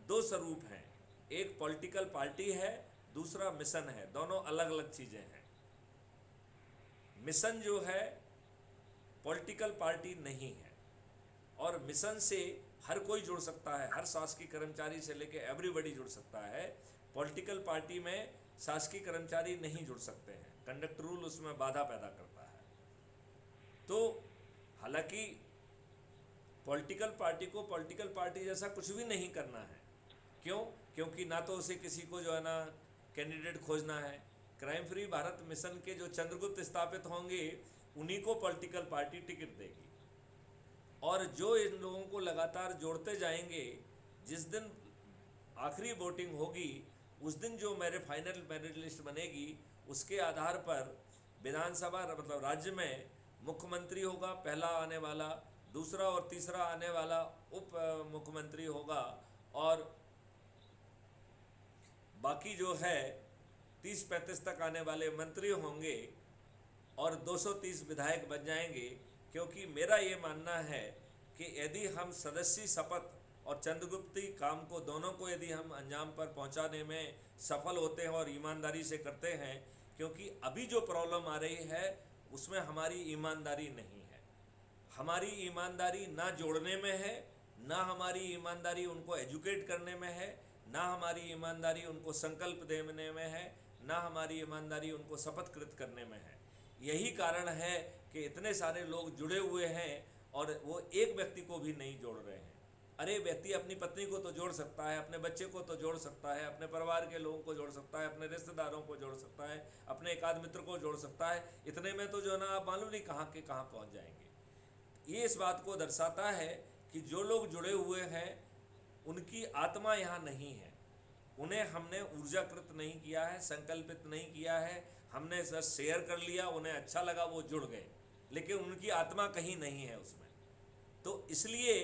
S1: 2 स्वरूप हैं, एक पॉलिटिकल पार्टी है, दूसरा मिशन है। दोनों अलग अलग चीज़ें हैं। मिशन जो है पॉलिटिकल पार्टी नहीं है, और मिशन से हर कोई जुड़ सकता है, हर शासकीय कर्मचारी से लेकर एवरीबॉडी जुड़ सकता है। पॉलिटिकल पार्टी में शासकीय कर्मचारी नहीं जुड़ सकते हैं, कंडक्ट रूल उसमें बाधा पैदा करता है। तो हालांकि पॉलिटिकल पार्टी को पॉलिटिकल पार्टी जैसा कुछ भी नहीं करना है। क्यों? क्योंकि ना तो उसे किसी को जो है ना कैंडिडेट खोजना है। क्राइम फ्री भारत मिशन के जो चंद्रगुप्त स्थापित होंगे उन्हीं को पॉलिटिकल पार्टी टिकट देगी, और जो इन लोगों को लगातार जोड़ते जाएंगे, जिस दिन आखिरी वोटिंग होगी उस दिन जो मेरे फाइनल मेरिट लिस्ट बनेगी उसके आधार पर विधानसभा मतलब राज्य में मुख्यमंत्री होगा पहला आने वाला, दूसरा और तीसरा आने वाला उप मुख्यमंत्री होगा, और बाकी जो है 30-35 तक आने वाले मंत्री होंगे और 230 विधायक बन जाएंगे। क्योंकि मेरा ये मानना है कि यदि हम सदस्यी शपथ और चंद्रगुप्ती काम को दोनों को यदि हम अंजाम पर पहुंचाने में सफल होते हैं और ईमानदारी से करते हैं, क्योंकि अभी जो प्रॉब्लम आ रही है उसमें हमारी ईमानदारी नहीं है। हमारी ईमानदारी ना जोड़ने में है, ना हमारी ईमानदारी उनको एजुकेट करने में है, ना हमारी ईमानदारी उनको संकल्प देने में है, ना हमारी ईमानदारी उनको शपथकृत करने में है। यही कारण है कि इतने सारे लोग जुड़े हुए हैं और वो एक व्यक्ति को भी नहीं जोड़ रहे हैं। अरे व्यक्ति अपनी पत्नी को तो जोड़ सकता है, अपने बच्चे को तो जोड़ सकता है, अपने परिवार के लोगों को जोड़ सकता है, अपने रिश्तेदारों को जोड़ सकता है, अपने एक आध मित्र को जोड़ सकता है। इतने में तो जो है ना आप मालूम नहीं कहाँ के कहाँ पहुँच जाएंगे। ये इस बात को दर्शाता है कि जो लोग जुड़े हुए हैं उनकी आत्मा यहाँ नहीं है, उन्हें हमने ऊर्जाकृत नहीं किया है, संकल्पित नहीं किया है। हमने बस शेयर कर लिया, उन्हें अच्छा लगा, वो जुड़ गए, लेकिन उनकी आत्मा कहीं नहीं है उसमें। तो इसलिए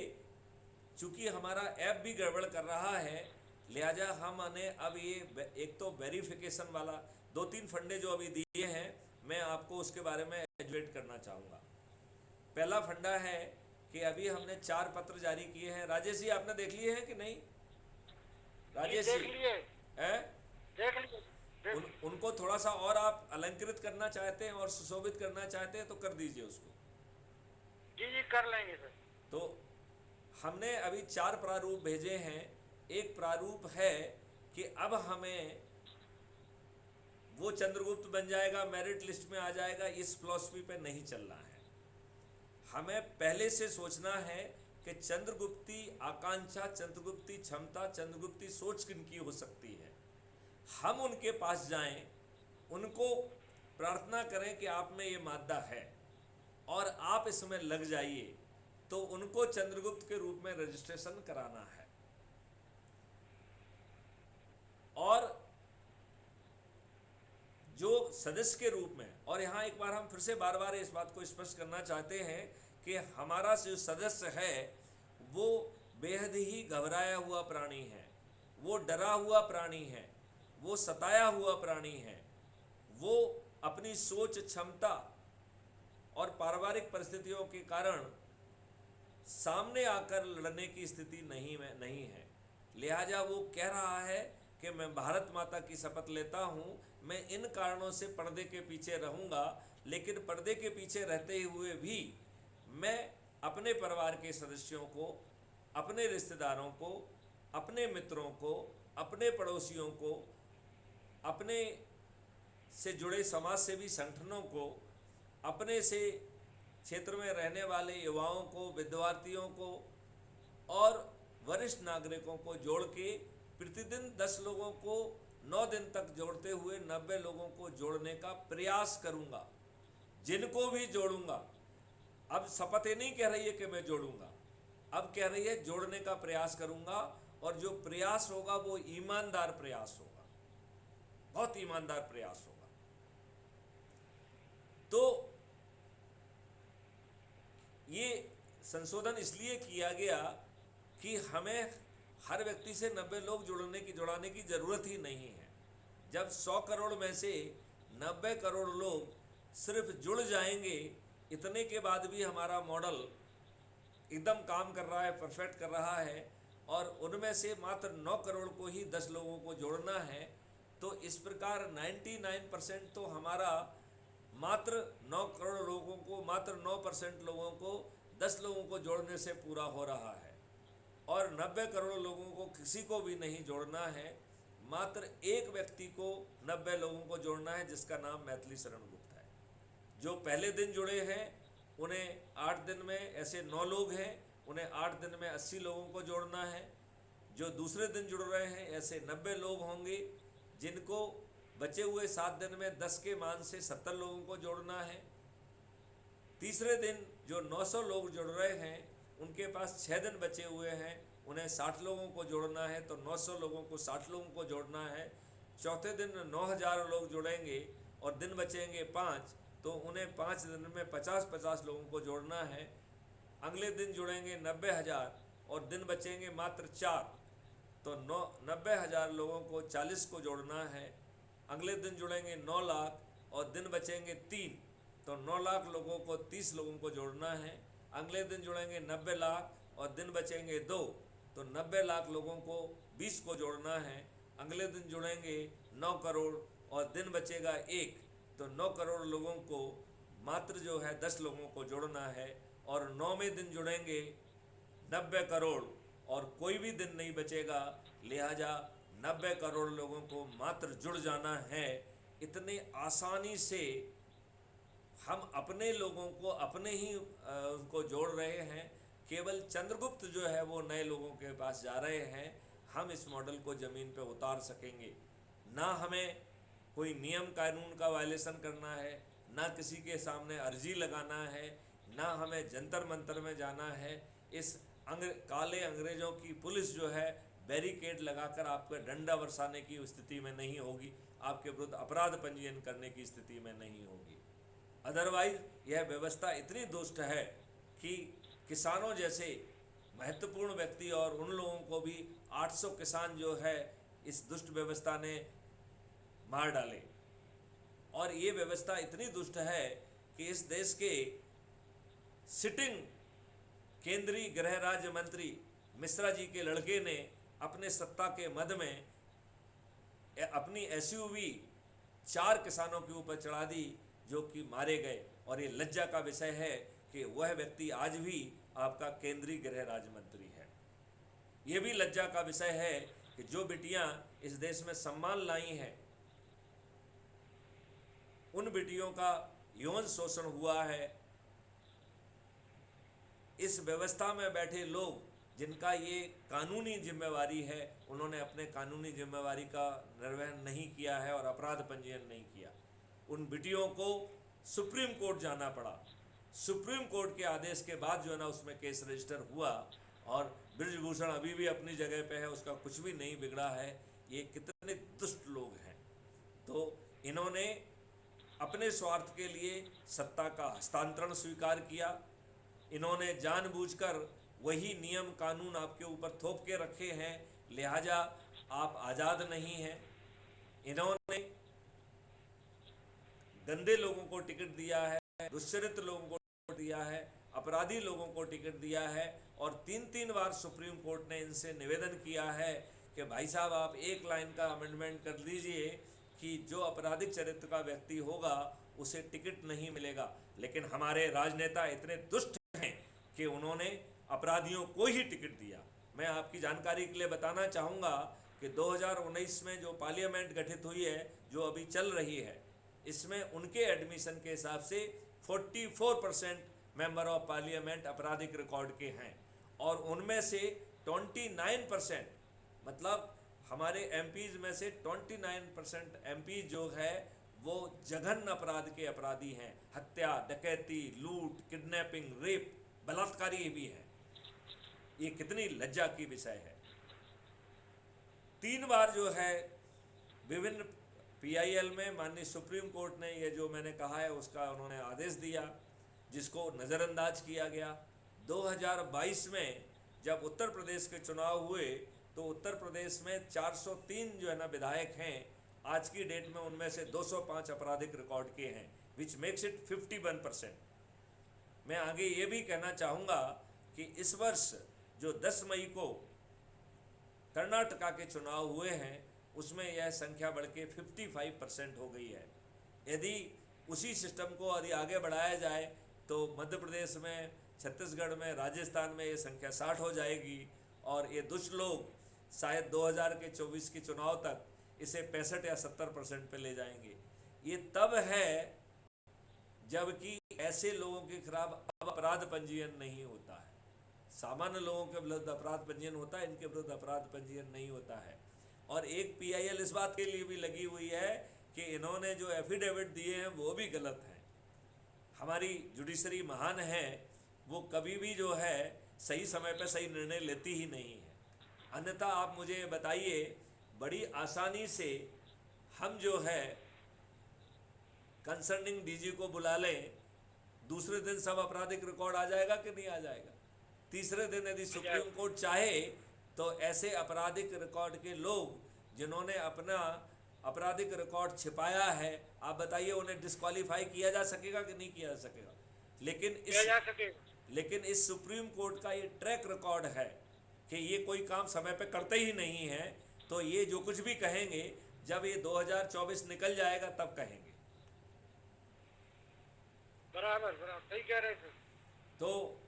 S1: चूँकि हमारा ऐप भी गड़बड़ कर रहा है, लिहाजा हमने अब ये एक तो वेरिफिकेशन वाला 2-3 फंडे जो अभी दिए हैं, मैं आपको उसके बारे में एजुकेट करना चाहूँगा। पहला फंडा है कि अभी हमने 4 पत्र जारी किए हैं। राजेश जी आपने देख लिए हैं कि नहीं? राजेश
S3: देख
S1: जी
S3: लिए,
S1: हैं?
S3: देख लिए,
S1: उनको थोड़ा सा और आप अलंकृत करना चाहते हैं और सुशोभित करना चाहते हैं तो कर दीजिए उसको।
S3: जी जी कर लेंगे सर।
S1: तो हमने अभी 4 प्रारूप भेजे हैं। एक प्रारूप है कि अब हमें वो चंद्रगुप्त बन जाएगा, मेरिट लिस्ट में आ जाएगा, इस फिलॉसफी पे नहीं चलना है। हमें पहले से सोचना है कि चंद्रगुप्ती आकांक्षा, चंद्रगुप्ती क्षमता, चंद्रगुप्ती सोच किनकी हो सकती है। हम उनके पास जाएं, उनको प्रार्थना करें कि आप में ये मादा है और आप इसमें लग जाइए, तो उनको चंद्रगुप्त के रूप में रजिस्ट्रेशन कराना है। और जो सदस्य के रूप में, और यहाँ एक बार हम फिर से बार बार इस बात को स्पष्ट करना चाहते हैं कि हमारा जो सदस्य है वो बेहद ही घबराया हुआ प्राणी है, वो डरा हुआ प्राणी है, वो सताया हुआ प्राणी है, वो अपनी सोच, क्षमता और पारिवारिक परिस्थितियों के कारण सामने आकर लड़ने की स्थिति नहीं है। लिहाजा वो कह रहा है कि मैं भारत माता की शपथ लेता हूँ, मैं इन कारणों से पर्दे के पीछे रहूँगा, लेकिन पर्दे के पीछे रहते हुए भी मैं अपने परिवार के सदस्यों को, अपने रिश्तेदारों को, अपने मित्रों को, अपने पड़ोसियों को, अपने से जुड़े समाज सेवी संगठनों को, अपने से क्षेत्र में रहने वाले युवाओं को, विद्यार्थियों को और वरिष्ठ नागरिकों को जोड़ के प्रतिदिन 10 लोगों को 9 दिन तक जोड़ते हुए 90 लोगों को जोड़ने का प्रयास करूंगा। जिनको भी जोड़ूंगा, अब शपथ ये नहीं कह रही है कि मैं जोड़ूंगा, अब कह रही है जोड़ने का प्रयास करूंगा, और जो प्रयास होगा वो ईमानदार प्रयास होगा, बहुत ईमानदार प्रयास होगा। तो ये संशोधन इसलिए किया गया कि हमें हर व्यक्ति से 90 लोग जुड़ाने की जरूरत ही नहीं है। जब 100 करोड़ में से 90 करोड़ लोग सिर्फ जुड़ जाएंगे, इतने के बाद भी हमारा मॉडल एकदम काम कर रहा है, परफेक्ट कर रहा है, और उनमें से मात्र 9 करोड़ को ही 10 लोगों को जोड़ना है। तो इस प्रकार 99% तो हमारा मात्र 9 करोड़ लोगों को, मात्र 9% लोगों को 10 लोगों को जोड़ने से पूरा हो रहा है, और 90 करोड़ लोगों को किसी को भी नहीं जोड़ना है। मात्र एक व्यक्ति को 90 लोगों को जोड़ना है, जिसका नाम मैथिली शरण गुप्त है। जो पहले दिन जुड़े हैं उन्हें 8 दिन में, ऐसे 9 लोग हैं, उन्हें 8 दिन में 80 लोगों को जोड़ना है। जो दूसरे दिन जुड़ रहे हैं ऐसे 90 लोग होंगे, जिनको बचे हुए 7 दिन में 10 के मान से 70 लोगों को जोड़ना है। तीसरे दिन जो 900 लोग जुड़ रहे हैं, उनके पास 6 दिन बचे हुए हैं, उन्हें 60 लोगों को जोड़ना है, तो 900 लोगों को 60 लोगों को जोड़ना है। चौथे दिन 9000 लोग जुड़ेंगे और दिन बचेंगे 5, तो उन्हें 5 दिन में 50-50 लोगों को जोड़ना है। अगले दिन जुड़ेंगे 90,000 और दिन बचेंगे मात्र 4, तो 90,000 लोगों को 40 को जोड़ना है। अगले दिन जुड़ेंगे 9 लाख और दिन बचेंगे 3, तो 9 लाख लोगों को 30 लोगों को जोड़ना है। अगले दिन जुड़ेंगे 90 लाख और दिन बचेंगे 2, तो 90 लाख लोगों को 20 को जोड़ना है। अगले दिन जुड़ेंगे 9 करोड़ और दिन बचेगा 1, तो 9 करोड़ लोगों को मात्र जो है 10 लोगों को जोड़ना है। और 9वें दिन जुड़ेंगे 90 करोड़ और कोई भी दिन नहीं बचेगा, लिहाजा 90 करोड़ लोगों को मात्र जुड़ जाना है। इतने आसानी से हम अपने लोगों को अपने ही उनको जोड़ रहे हैं। केवल चंद्रगुप्त जो है वो नए लोगों के पास जा रहे हैं। हम इस मॉडल को ज़मीन पे उतार सकेंगे ना। हमें कोई नियम कानून का वायलेशन करना है, ना किसी के सामने अर्जी लगाना है, ना हमें जंतर मंतर में जाना है। इस काले अंग्रेज़ों की पुलिस जो है बैरिकेड लगाकर आपको डंडा बरसाने की स्थिति में नहीं होगी, आपके विरुद्ध अपराध पंजीयन करने की स्थिति में नहीं होगी। अदरवाइज यह व्यवस्था इतनी दुष्ट है कि किसानों जैसे महत्वपूर्ण व्यक्ति और उन लोगों को भी 800 किसान जो है इस दुष्ट व्यवस्था ने मार डाले। और ये व्यवस्था इतनी दुष्ट है कि इस देश के सिटिंग केंद्रीय गृह राज्य मंत्री मिश्रा जी के लड़के ने अपने सत्ता के मद में अपनी एसयूवी 4 किसानों के ऊपर चढ़ा दी जो कि मारे गए। और ये लज्जा का विषय है कि वह व्यक्ति आज भी आपका केंद्रीय गृह राज्य मंत्री है। ये भी लज्जा का विषय है कि जो बिटियां इस देश में सम्मान लाई हैं, उन बिटियों का यौन शोषण हुआ है। इस व्यवस्था में बैठे लोग जिनका ये कानूनी जिम्मेवारी है, उन्होंने अपने कानूनी जिम्मेवारी का निर्वहन नहीं किया है और अपराध पंजीयन नहीं किया। उन बिटियों को सुप्रीम कोर्ट जाना पड़ा। सुप्रीम कोर्ट के आदेश के बाद जो है ना उसमें केस रजिस्टर हुआ और बृजभूषण अभी भी अपनी जगह पे है, उसका कुछ भी नहीं बिगड़ा है। ये कितने दुष्ट लोग हैं। तो इन्होंने अपने स्वार्थ के लिए सत्ता का हस्तांतरण स्वीकार किया। इन्होंने जानबूझकर वही नियम कानून आपके ऊपर थोप के रखे हैं, लिहाजा आप आज़ाद नहीं हैं। इन्होंने गंदे लोगों को टिकट दिया है, दुष्चरित्र लोगों को टिकट दिया है, अपराधी लोगों को टिकट दिया है। और 3-3 बार सुप्रीम कोर्ट ने इनसे निवेदन किया है कि भाई साहब आप एक लाइन का अमेंडमेंट कर दीजिए कि जो आपराधिक चरित्र का व्यक्ति होगा उसे टिकट नहीं मिलेगा। लेकिन हमारे राजनेता इतने दुष्ट हैं कि उन्होंने अपराधियों को ही टिकट दिया। मैं आपकी जानकारी के लिए बताना चाहूँगा कि 2019 में जो पार्लियामेंट गठित हुई है, जो अभी चल रही है, इसमें उनके एडमिशन के हिसाब से 44% मेंबर ऑफ पार्लियामेंट आपराधिक रिकॉर्ड के हैं और उनमें से 29% मतलब हमारे एमपीज में से 29% एमपी जो है वो जघन्य अपराध के अपराधी हैं। हत्या, डकैती, लूट, किडनैपिंग, रेप, बलात्कारी भी हैं। ये कितनी लज्जा की विषय है। 3 बार जो है विभिन्न पीआईएल में माननीय सुप्रीम कोर्ट ने ये जो मैंने कहा है उसका उन्होंने आदेश दिया, जिसको नज़रअंदाज किया गया। 2022 में जब उत्तर प्रदेश के चुनाव हुए तो उत्तर प्रदेश में 403 जो है ना विधायक हैं। आज की डेट में उनमें से 205 आपराधिक रिकॉर्ड के हैं, विच मेक्स इट 51%। मैं आगे ये भी कहना चाहूँगा कि इस वर्ष जो 10 मई को कर्नाटका के चुनाव हुए हैं उसमें यह संख्या बढ़ के 55% हो गई है। यदि उसी सिस्टम को यदि आगे बढ़ाया जाए तो मध्य प्रदेश में, छत्तीसगढ़ में, राजस्थान में ये संख्या 60 हो जाएगी और ये दुष्ट लोग शायद 2024 के चुनाव तक इसे 65 या 70% पे ले जाएंगे। ये तब है जबकि ऐसे लोगों के खिलाफ अब अपराध पंजीयन नहीं होता है। सामान्य लोगों के विरुद्ध अपराध पंजीयन होता है, इनके विरुद्ध अपराध पंजीयन नहीं होता है। और एक पीआईएल इस बात के लिए भी लगी हुई है कि इन्होंने जो एफिडेविट दिए हैं वो भी गलत हैं। हमारी जुडिशरी महान है, वो कभी भी जो है सही समय पर सही निर्णय लेती ही नहीं है। अन्यथा आप मुझे बताइए, बड़ी आसानी से हम जो है कंसर्निंग डीजी को बुला लें, दूसरे दिन सब आपराधिक रिकॉर्ड आ जाएगा कि नहीं आ जाएगा? तीसरे दिन यदि सुप्रीम कोर्ट चाहे तो ऐसे आपराधिक रिकॉर्ड के लोग जिन्होंने अपना आपराधिक रिकॉर्ड छिपाया है, आप बताइए उन्हें डिस्क्वालीफाई किया जा सकेगा कि नहीं किया जा सकेगा? लेकिन इस सुप्रीम कोर्ट का ये ट्रैक रिकॉर्ड है कि ये कोई काम समय पे करते ही नहीं है। तो ये जो कुछ भी कहेंगे जब ये 2024 निकल जाएगा तब कहेंगे।
S3: बराबर सही कह रहे थे।
S1: तो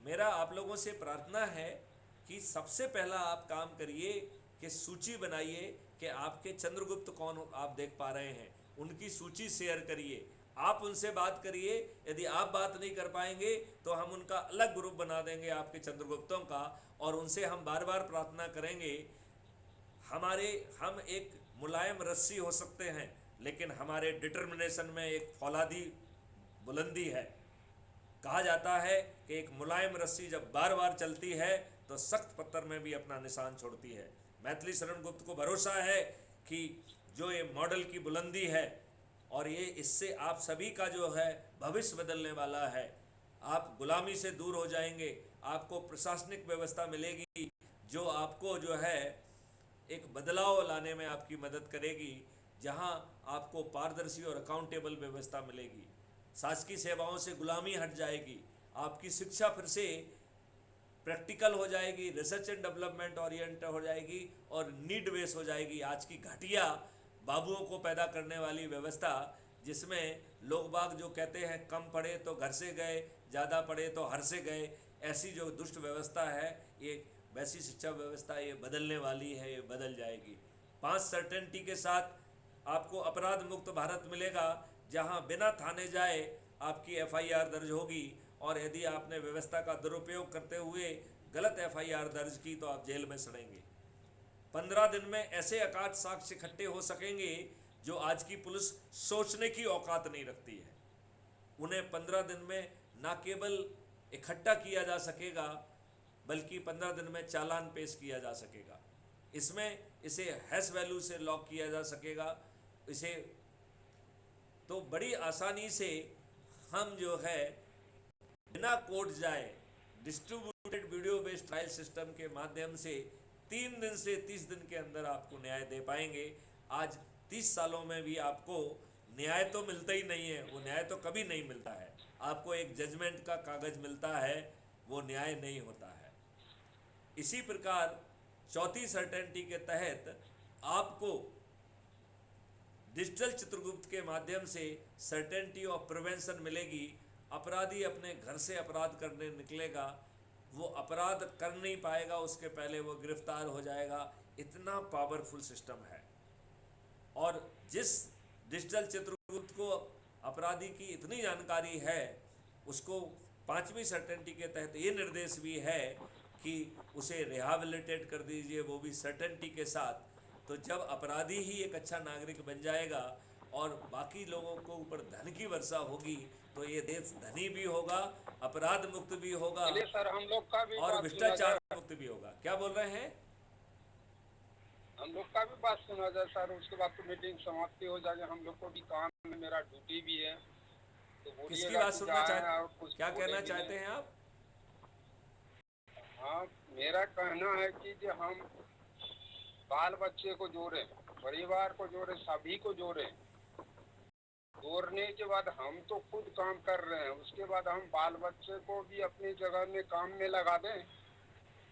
S1: मेरा आप लोगों से प्रार्थना है कि सबसे पहला आप काम करिए कि सूची बनाइए कि आपके चंद्रगुप्त कौन आप देख पा रहे हैं, उनकी सूची शेयर करिए, आप उनसे बात करिए। यदि आप बात नहीं कर पाएंगे तो हम उनका अलग ग्रुप बना देंगे आपके चंद्रगुप्तों का, और उनसे हम बार बार प्रार्थना करेंगे। हम एक मुलायम रस्सी हो सकते हैं, लेकिन हमारे डिटर्मिनेशन में एक फौलादी बुलंदी है। कहा जाता है कि एक मुलायम रस्सी जब बार बार चलती है तो सख्त पत्थर में भी अपना निशान छोड़ती है। मैथिली शरण गुप्त को भरोसा है कि जो ये मॉडल की बुलंदी है और ये इससे आप सभी का जो है भविष्य बदलने वाला है। आप गुलामी से दूर हो जाएंगे, आपको प्रशासनिक व्यवस्था मिलेगी जो आपको जो है एक बदलाव लाने में आपकी मदद करेगी, जहां आपको पारदर्शी और अकाउंटेबल व्यवस्था मिलेगी। शासकीय सेवाओं से गुलामी हट जाएगी, आपकी शिक्षा फिर से प्रैक्टिकल हो जाएगी, रिसर्च एंड डेवलपमेंट ओरिएंटेड हो जाएगी और नीड बेस हो जाएगी। आज की घटिया बाबुओं को पैदा करने वाली व्यवस्था, जिसमें लोग बाग जो कहते हैं कम पढ़े तो घर से गए, ज़्यादा पढ़े तो हर से गए, ऐसी जो दुष्ट व्यवस्था है, ये वैसी शिक्षा व्यवस्था ये बदलने वाली है, ये बदल जाएगी। 5 सर्टेनिटी के साथ आपको अपराध मुक्त भारत मिलेगा, जहां बिना थाने जाए आपकी FIR दर्ज होगी, और यदि आपने व्यवस्था का दुरुपयोग करते हुए गलत FIR दर्ज की तो आप जेल में सड़ेंगे। 15 दिन में ऐसे अकाट साक्ष्य इकट्ठे हो सकेंगे जो आज की पुलिस सोचने की औकात नहीं रखती है। उन्हें 15 दिन में ना केवल इकट्ठा किया जा सकेगा, बल्कि 15 दिन में चालान पेश किया जा सकेगा। इसमें इसे हैश वैल्यू से लॉक किया जा सकेगा। इसे तो बड़ी आसानी से हम जो है बिना कोर्ट जाए distributed video based trial system के माध्यम से 3 दिन से 30 दिन के अंदर आपको न्याय दे पाएंगे। आज 30 सालों में भी आपको न्याय तो मिलता ही नहीं है, वो न्याय तो कभी नहीं मिलता है। आपको एक जजमेंट का कागज मिलता है, वो न्याय नहीं होता है। इसी प्रकार चौथी सर्टेनिटी के तहत आपको डिजिटल चित्रगुप्त के माध्यम से सर्टेनिटी ऑफ प्रिवेंशन मिलेगी। अपराधी अपने घर से अपराध करने निकलेगा, वो अपराध कर नहीं पाएगा, उसके पहले वो गिरफ्तार हो जाएगा। इतना पावरफुल सिस्टम है। और जिस डिजिटल चित्रगुप्त को अपराधी की इतनी जानकारी है, उसको 5वीं सर्टेनिटी के तहत ये निर्देश भी है कि उसे रिहैबिलिटेट कर दीजिए, वो भी सर्टेनिटी के साथ। तो जब अपराधी ही एक अच्छा नागरिक बन जाएगा और बाकी लोगों को ऊपर धन की वर्षा होगी, तो ये देश धनी भी होगा, अपराध मुक्त भी होगा,
S3: सर हम लोग का भी
S1: और भ्रष्टाचार मुक्त भी होगा। क्या बोल रहे हैं?
S3: हम लोग का भी बात सुना जाए सर, उसके बाद तो मीटिंग समाप्ति हो जाएगी। हम लोग को भी काम है, मेरा ड्यूटी भी है। तो
S1: किसकी बात सुनना चाहते हैं? क्या कहना चाहते हैं आप?
S3: हाँ, मेरा कहना है कि जो हम बाल बच्चे को जोड़े, परिवार को जोड़े, सभी को जोड़े। जोड़ने के बाद हम तो खुद काम कर रहे हैं, उसके बाद हम बाल बच्चे को भी अपनी जगह में काम में लगा दें।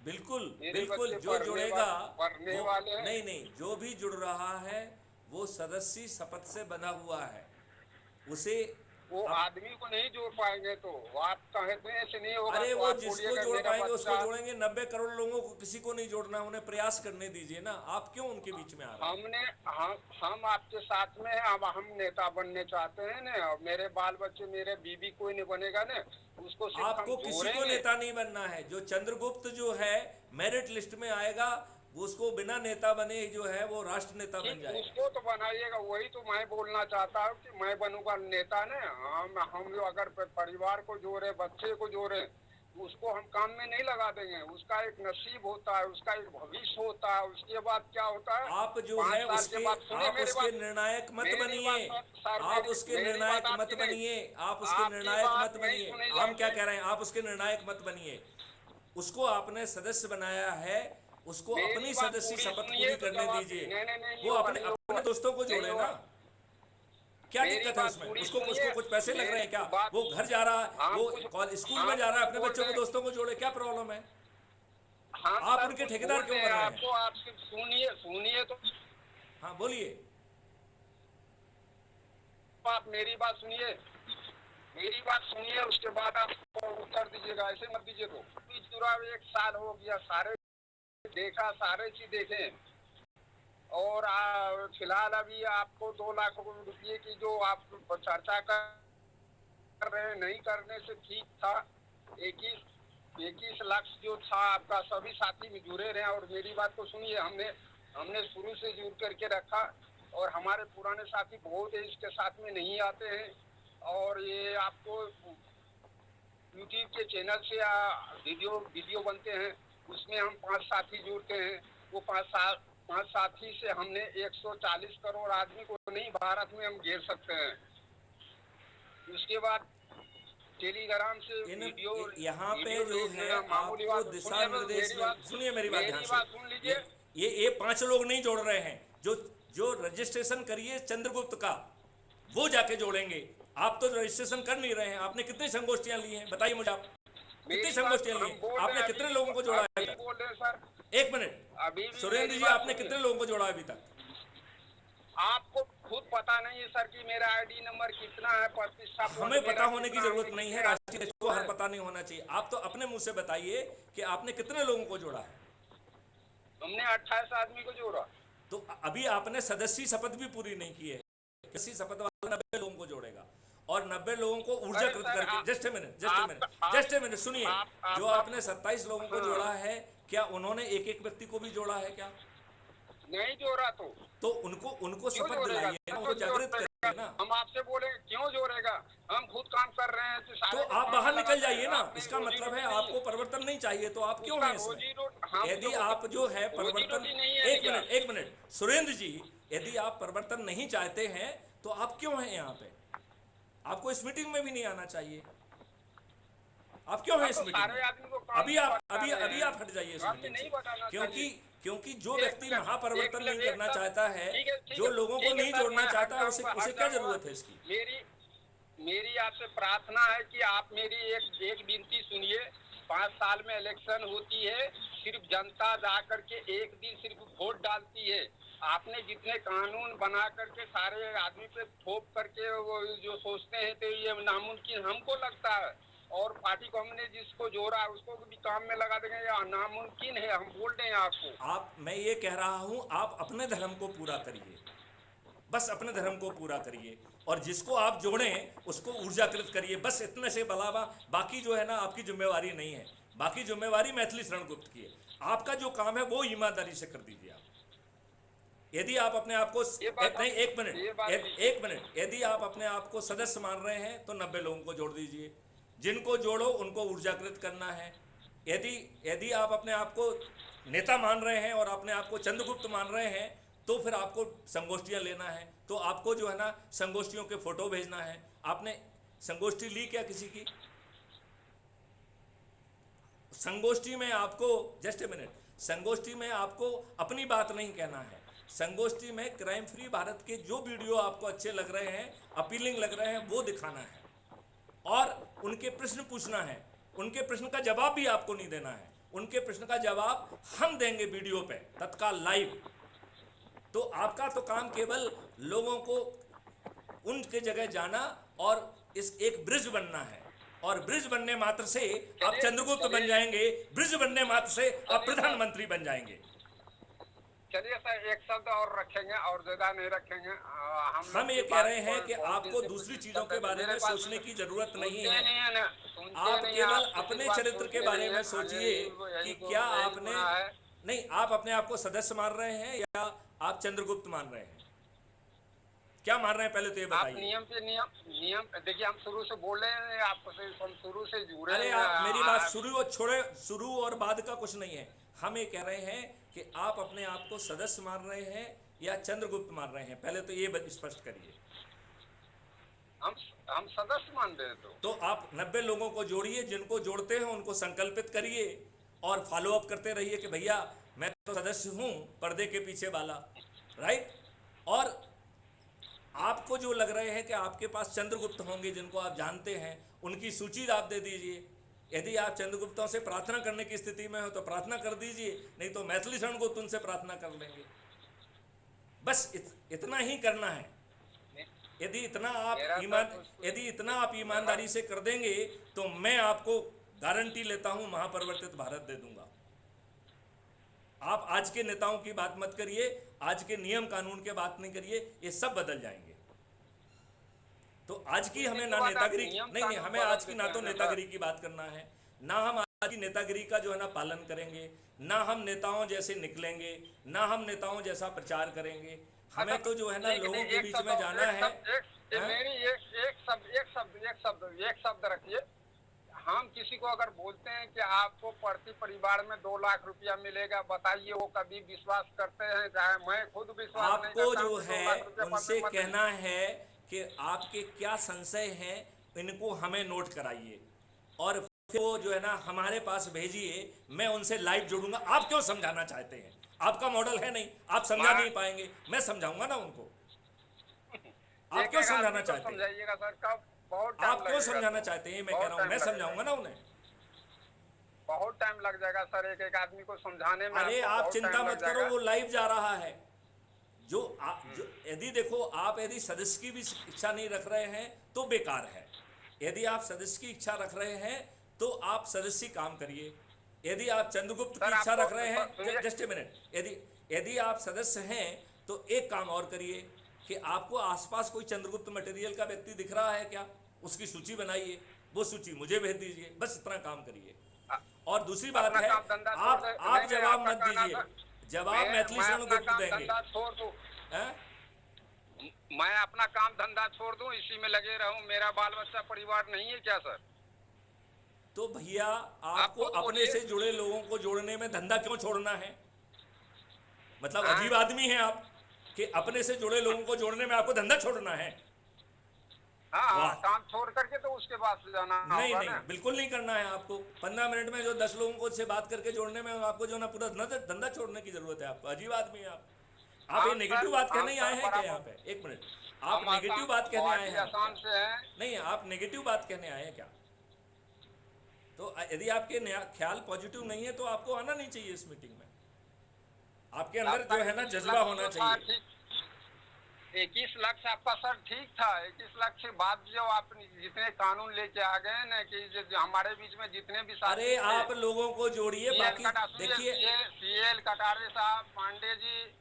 S1: बिल्कुल बिल्कुल, जो जुड़ेगा नहीं, जो भी जुड़ रहा है वो सदस्य शपथ से बना हुआ है। उसे
S3: वो आदमी को नहीं जोड़ पाएंगे तो आप कहते हैं ऐसे नहीं होगा।
S1: अरे
S3: तो
S1: वो
S3: आप
S1: जिसको
S3: बोलिएगा
S1: जोड़
S3: मेरा
S1: पाएंगे
S3: बच्चा-
S1: उसको जोड़ेंगे। 90 करोड़ लोगों को किसी को नहीं जोड़ना, उन्हें प्रयास करने दीजिए ना। आप क्यों उनके बीच में आ रहे हैं?
S3: हम आपके साथ में हैं। अब हम नेता बनने चाहते हैं ना, और मेरे बाल बच्चे, मेरे बीबी कोई नहीं बनेगा ना, उसको सिर्फ
S1: आपको
S3: हम
S1: किसी को
S3: जोड़ेंगे।
S1: नेता नहीं बनना है। जो चंद्रगुप्त जो है मेरिट लिस्ट में आएगा, वो उसको बिना नेता बने जो है वो राष्ट्र नेता बन जाएगा।
S3: उसको तो बनाइएगा, वही तो मैं बोलना चाहता हूँ कि मैं बनूंगा नेता ने। हम लोग अगर परिवार को जोड़े, बच्चे को जोड़े, उसको हम काम में नहीं लगा देंगे। उसका एक नसीब होता है, उसका एक भविष्य होता है। उसके बाद क्या होता है,
S1: आप जो है उसके आप उसके निर्णायक मत बनिए। आप उसके निर्णायक मत बनिए। आप उसके निर्णायक मत बनिए। हम क्या कह रहे हैं, आप उसके निर्णायक मत बनिए। उसको आपने सदस्य बनाया है, उसको अपनी सदस्य शपथ पूरी करने दीजिए। वो अपने दोस्तों को जोड़े ना। क्या दिक्कत है उसमें? उसको कुछ पैसे लग रहे हैं क्या? वो घर जा रहा है, वो स्कूल में जा रहा है, अपने बच्चों को दोस्तों को जोड़े, क्या प्रॉब्लम है? आप उनके ठेकेदार क्यों बन रहे हैं?
S3: आप सुनिए तो।
S1: हाँ बोलिए।
S3: आप मेरी बात सुनिए, उसके बाद आप उत्तर दीजिएगा। ऐसे मत दीजिए। तो पूरा 1 साल हो गया, सारे चीज देखे, और फिलहाल अभी आपको 2 लाख रुपये की जो आप चर्चा कर रहे हैं, नहीं करने से ठीक था। 21 लाख जो था आपका, सभी साथी में जुड़े रहे। और मेरी बात को सुनिए, हमने शुरू से जुड़ करके रखा, और हमारे पुराने साथी बहुत है, इसके साथ में नहीं आते हैं। और ये आपको यूट्यूब के चैनल से वीडियो बनते हैं, उसमें हम 5 साथी जुड़ते हैं। वो 5 साथी से हमने 140 करोड़ आदमी को नहीं, भारत में हम घेर सकते हैं। उसके बाद टेलीग्राम से वीडियो
S1: यहाँ पे जो है आपको दिशा निर्देश, सुनिए मेरी बात ध्यान से।
S3: सुन लीजिए।
S1: ये 5 लोग नहीं जोड़ रहे हैं। जो रजिस्ट्रेशन करिए चंद्रगुप्त का, वो जाके जोड़ेंगे। आप तो रजिस्ट्रेशन कर नहीं रहे हैं। आपने कितनी संगोष्ठियां ली हैं बताइए मुझे, आप कितनी संगोष्ठियां ली हैं? आपने कितने लोगों को जोड़ा है अभी तक?
S2: बोल रहे हैं सर,
S1: एक मिनट
S2: अभी भी
S1: सुरेंद्र
S2: मेरी
S1: जी,
S2: बात
S1: आपने
S2: सुनिए।
S1: कितने लोगों को जोड़ा है अभी तक?
S2: आपको खुद पता नहीं है सर कि मेरा आईडी नंबर कितना है, प्रतिष्ठा पॉइंट
S1: हमें पता
S2: मेरा
S1: होने की
S2: कितना
S1: जरूरत
S2: है,
S1: नहीं है,
S2: कितने
S1: राष्ट्रीय अध्यक्ष को हर
S2: है।
S1: पता नहीं होना चाहिए। आप तो अपने मुंह से बताइए कि आपने कितने लोगों को जोड़ा है।
S2: हमने 28 आदमी को जोड़ा।
S1: तो अभी आपने सदस्य शपथ भी पूरी नहीं की है। किसी शपथ वाला 90 लोगों को जोड़ेगा और 90 लोगों को ऊर्जाकृत
S2: सर,
S1: करके,
S2: आप-
S1: जस्ट ए मिनट सुनिए, जो आपने 27 लोगों को जोड़ा है, क्या उन्होंने एक एक व्यक्ति को भी जोड़ा है क्या?
S2: नहीं जोड़ा
S1: तो उनको
S2: क्यों
S1: शपथ
S2: जोड़ेगा?
S1: दिलाइए ना, उनको जागृत करिए ना।
S2: हम आपसे बोले क्यों जोड़ेगा? हम खुद काम कर रहे हैं तो
S1: तो
S2: सारे
S1: आप बाहर निकल जाइए ना,
S2: आपने
S1: इसका
S2: रोजी
S1: मतलब है
S2: रोटी
S1: आपको
S2: नहीं
S1: परिवर्तन नहीं चाहिए, तो आप क्यों
S2: उसका
S1: हैं इसमें?
S2: रोजी रोटी- हम
S1: यदि
S2: तो-
S1: आप जो है
S2: रोजी
S1: परिवर्तन,
S2: रोटी नहीं है क्या?
S1: एक मिनट सुरेंद्र जी, यदि आप परिवर्तन नहीं चाहते हैं तो आप क्यों हैं यहाँ पे? आपको इस मीटिंग में भी नहीं आना चाहिए। आप क्यों हैं इस
S2: तो
S1: मीटिंग
S2: सारे
S1: में?
S2: आदमी को काम
S1: अभी
S2: नहीं
S1: आप
S2: बता
S1: अभी
S2: रहे
S1: अभी
S2: हैं।
S1: आप हट जाइए इस
S2: आपने
S1: मीटिंग
S2: नहीं
S1: से,
S2: बताना
S1: क्योंकि
S2: चाहिए।
S1: क्योंकि जो
S2: एक
S1: व्यक्ति
S2: मिनट,
S1: महापरिवर्तन
S2: एक
S1: नहीं
S2: मिनट,
S1: करना
S2: एक
S1: चाहता है,
S2: ठीक ठीक
S1: जो लोगों को
S2: ठीक
S1: नहीं
S2: सर,
S1: जोड़ना
S2: मैं
S1: चाहता है,
S2: हट
S1: उसे
S2: जाऊंगा,
S1: उसे
S2: हट
S1: क्या
S2: जाऊंगा।
S1: जरूरत है इसकी?
S2: मेरी आपसे प्रार्थना है कि आप मेरी एक विनती सुनिए। 5 साल में इलेक्शन होती है, सिर्फ जनता जा करके एक दिन सिर्फ वोट डालती है। आपने जितने कानून बना करके सारे आदमी पे थोप करके वो जो सोचते हैं तो ये नामुमकिन हमको लगता है, और पार्टी को हमने जिसको जोड़ा उसको भी काम में लगा देंगे, या नामुमकिन है। हम बोल रहे हैं आपको।
S1: मैं ये कह रहा हूं, आप अपने धर्म को पूरा करिए, बस अपने धर्म को पूरा करिए, और जिसको आप जोड़ें उसको ऊर्जाकृत करिए, बस इतने से अलावा बाकी जो है ना आपकी जिम्मेवारी नहीं है। बाकी जिम्मेवारी मैथिली शरण गुप्त की है। आपका जो काम है वो ईमानदारी से कर दीजिए। आप यदि आप अपने आप को नहीं, एक मिनट, यदि आप अपने आप को सदस्य मान रहे हैं तो 90 लोगों को जोड़ दीजिए। जिनको जोड़ो उनको ऊर्जाकृत करना है। यदि आप अपने आप को नेता मान रहे हैं और अपने आप को चंद्रगुप्त मान रहे हैं तो फिर आपको संगोष्ठियां लेना है, तो आपको जो है ना संगोष्ठियों के फोटो भेजना है। आपने संगोष्ठी ली क्या किसी की? संगोष्ठी में आपको, जस्ट ए मिनट, संगोष्ठी में आपको अपनी बात नहीं कहना है। संगोष्ठी में क्राइम फ्री भारत के जो वीडियो आपको अच्छे लग रहे हैं, अपीलिंग लग रहे हैं, वो दिखाना है और उनके प्रश्न पूछना है। उनके प्रश्न का जवाब भी आपको नहीं देना है, उनके प्रश्न का जवाब हम देंगे वीडियो पे तत्काल लाइव। तो आपका तो काम केवल लोगों को उनके जगह जाना और इस एक ब्रिज बनना है, और ब्रिज बनने मात्र से आप चंद्रगुप्त बन जाएंगे, ब्रिज बनने मात्र से आप प्रधानमंत्री बन जाएंगे।
S2: चलिए सर, एक शब्द और रखेंगे और ज्यादा नहीं रखेंगे।
S1: हम ये कह रहे हैं कि आपको दूसरी चीजों के बारे में सोचने की जरूरत नहीं है। आप केवल अपने चरित्र के बारे में सोचिए कि क्या आपने, नहीं, आप अपने आप को सदस्य मान रहे हैं या आप चंद्रगुप्त मान रहे हैं? क्या मान रहे हैं पहले तो ये बताइए।
S2: नियम पे नियम देखिए, हम शुरू से बोल रहे हैं आपको, हम शुरू से जुड़े।
S1: अरे आप मेरी बात शुरू और छोड़े, शुरू और बाद का कुछ नहीं है। हम ये कह रहे हैं कि आप अपने आप को सदस्य मान रहे हैं या चंद्रगुप्त मान रहे हैं, पहले तो ये स्पष्ट करिए।
S2: हम सदस्य मान रहे हैं।
S1: तो आप 90 लोगों को जोड़िए, जिनको जोड़ते हैं उनको संकल्पित करिए और फॉलो अप करते रहिए कि भैया मैं तो सदस्य हूं, पर्दे के पीछे वाला, राइट। और आपको जो लग रहे हैं कि आपके पास चंद्रगुप्त होंगे जिनको आप जानते हैं, उनकी सूची आप दे दीजिए। यदि आप चंद्रगुप्तों से प्रार्थना करने की स्थिति में हो तो प्रार्थना कर दीजिए, नहीं तो मैथिली शरण गुप्त उनसे प्रार्थना कर लेंगे। बस इतना ही करना है। यदि इतना आप ईमानदारी से कर देंगे तो मैं आपको गारंटी लेता हूं महापरिवर्तित भारत दे दूंगा। आप आज के नेताओं की बात मत करिए, आज के नियम कानून के बात नहीं करिए, ये सब बदल जाएंगे। तो आज की हमें ना नेतागिरी, नहीं, हमें आज की ना तो नेतागिरी की बात करना है, ना हम आज की नेतागिरी का जो है ना पालन करेंगे, ना हम नेताओं जैसे निकलेंगे, ना हम नेताओं जैसा प्रचार करेंगे। हमें तो जो है ना लोगों के बीच में जाना है।
S2: मेरी एक शब्द रखिए। हम किसी को अगर बोलते हैं कि आपको प्रति परिवार में 2 लाख रुपया मिलेगा, बताइए वो कभी विश्वास करते हैं? चाहे मैं खुद विश्वास नहीं करता।
S1: आपको जो है उनसे कहना है कि आपके क्या संशय हैं, इनको हमें नोट कराइए और फिर वो जो है ना हमारे पास भेजिए, मैं उनसे लाइव जोड़ूंगा। आप क्यों समझाना चाहते हैं? आपका मॉडल है नहीं, आप समझा नहीं पाएंगे, मैं समझाऊंगा ना उनको। आप क्यों समझाना चाहते हैं?
S5: समझाइएगा सर, कब? बहुत टाइम
S1: आप क्यों
S5: लगेगा।
S1: समझाना चाहते हैं? मैं कह रहा हूँ, मैं समझाऊंगा ना उन्हें।
S5: बहुत टाइम लग जाएगा सर, एक एक आदमी को समझाने में।
S1: अरे
S5: आपको
S1: आप
S5: बहुत
S1: चिंता
S5: टाइम
S1: मत
S5: लग
S1: करो,
S5: जाएगा।
S1: वो लाइव जा रहा है। जो यदि देखो, आप यदि सदस्य की भी इच्छा नहीं रख रहे हैं तो बेकार है। यदि आप सदस्य की इच्छा रख रहे हैं तो आप सदस्य काम करिए। यदि आप चंद्रगुप्त की
S5: सर,
S1: इच्छा
S5: आपको-
S1: रख रहे हैं,
S5: सुनिए।
S1: जस्ट ए मिनट, यदि आप सदस्य हैं तो एक काम और करिए कि आपको आसपास कोई चंद्रगुप्त मटेरियल का व्यक्ति दिख रहा है क्या, उसकी सूची बनाइए, वो सूची मुझे भेज दीजिए, बस इतना काम करिए। और दूसरी बात
S5: अपना
S1: है,
S5: काम धंधा छोड़
S1: आप
S5: दे-
S1: आप
S5: नहीं,
S1: जवाब
S5: आपका
S1: मत
S5: कहना
S1: दीजिए।
S5: था-
S1: जवाब मैथिली
S5: मैं
S1: शरण
S5: अपना
S1: गुप्त
S5: काम
S1: देंगे।
S5: धंधा छोड़ दूं,
S1: हैं?
S5: मैं अपना काम धंधा छोड़ दूं, इसी में लगे रहूं? मेरा बाल बच्चा परिवार नहीं है क्या सर?
S1: तो भैया, आपको
S5: खुद
S1: अपने
S5: बोलिए।
S1: से जुड़े लोगों को जोड़ने में धंधा क्यों छोड़ना है? मतलब
S5: हाँ।
S1: अजीब आदमी हैं आप कि अपने से जुड़े लोगों को जोड़ने में आपको धंधा छोड़ना है।
S5: हाँ,
S1: वाह।
S5: काम छोड़ करके तो उसके बाद से जाना
S1: नहीं
S5: होगा
S1: नहीं,
S5: ना।
S1: बिल्कुल नहीं करना है आपको। 15 मिनट में जो 10 लोगों को से बात करके जोड़ने में आपको जो ना पूरा धंधा छोड़ने की जरूरत है आपको। अजीब आदमी है आप। आप ये
S5: हाँ,
S1: नेगेटिव
S5: सर,
S1: बात कहने ही
S5: हाँ,
S1: आए
S5: सर,
S1: हैं क्या
S5: बराबर।
S1: यहाँ पे? एक मिनट, आप
S5: हम
S1: नेगेटिव
S5: आसान-
S1: बात कहने
S5: बहुत
S1: आए
S5: ही
S1: हैं
S5: आसान
S1: क्या?
S5: से हैं।
S1: नहीं, आप नेगेटिव बात कहने आए हैं क्या? तो यदि आपके ख्याल पॉजिटिव नहीं है तो आपको आना नहीं चाहिए इस मीटिंग में। आपके अंदर जो है ना जज्बा होना चाहिए।
S5: 21 लाख से आपका सर ठीक था। 21 लाख के बाद जो आप जितने कानून लेके आ गए ना कि जो हमारे बीच में जितने भी साथी
S1: अरे
S5: थे,
S1: आप लोगों को जोड़िए, बाकी देखिए।
S5: सीएल कटारे साहब, पांडे जी,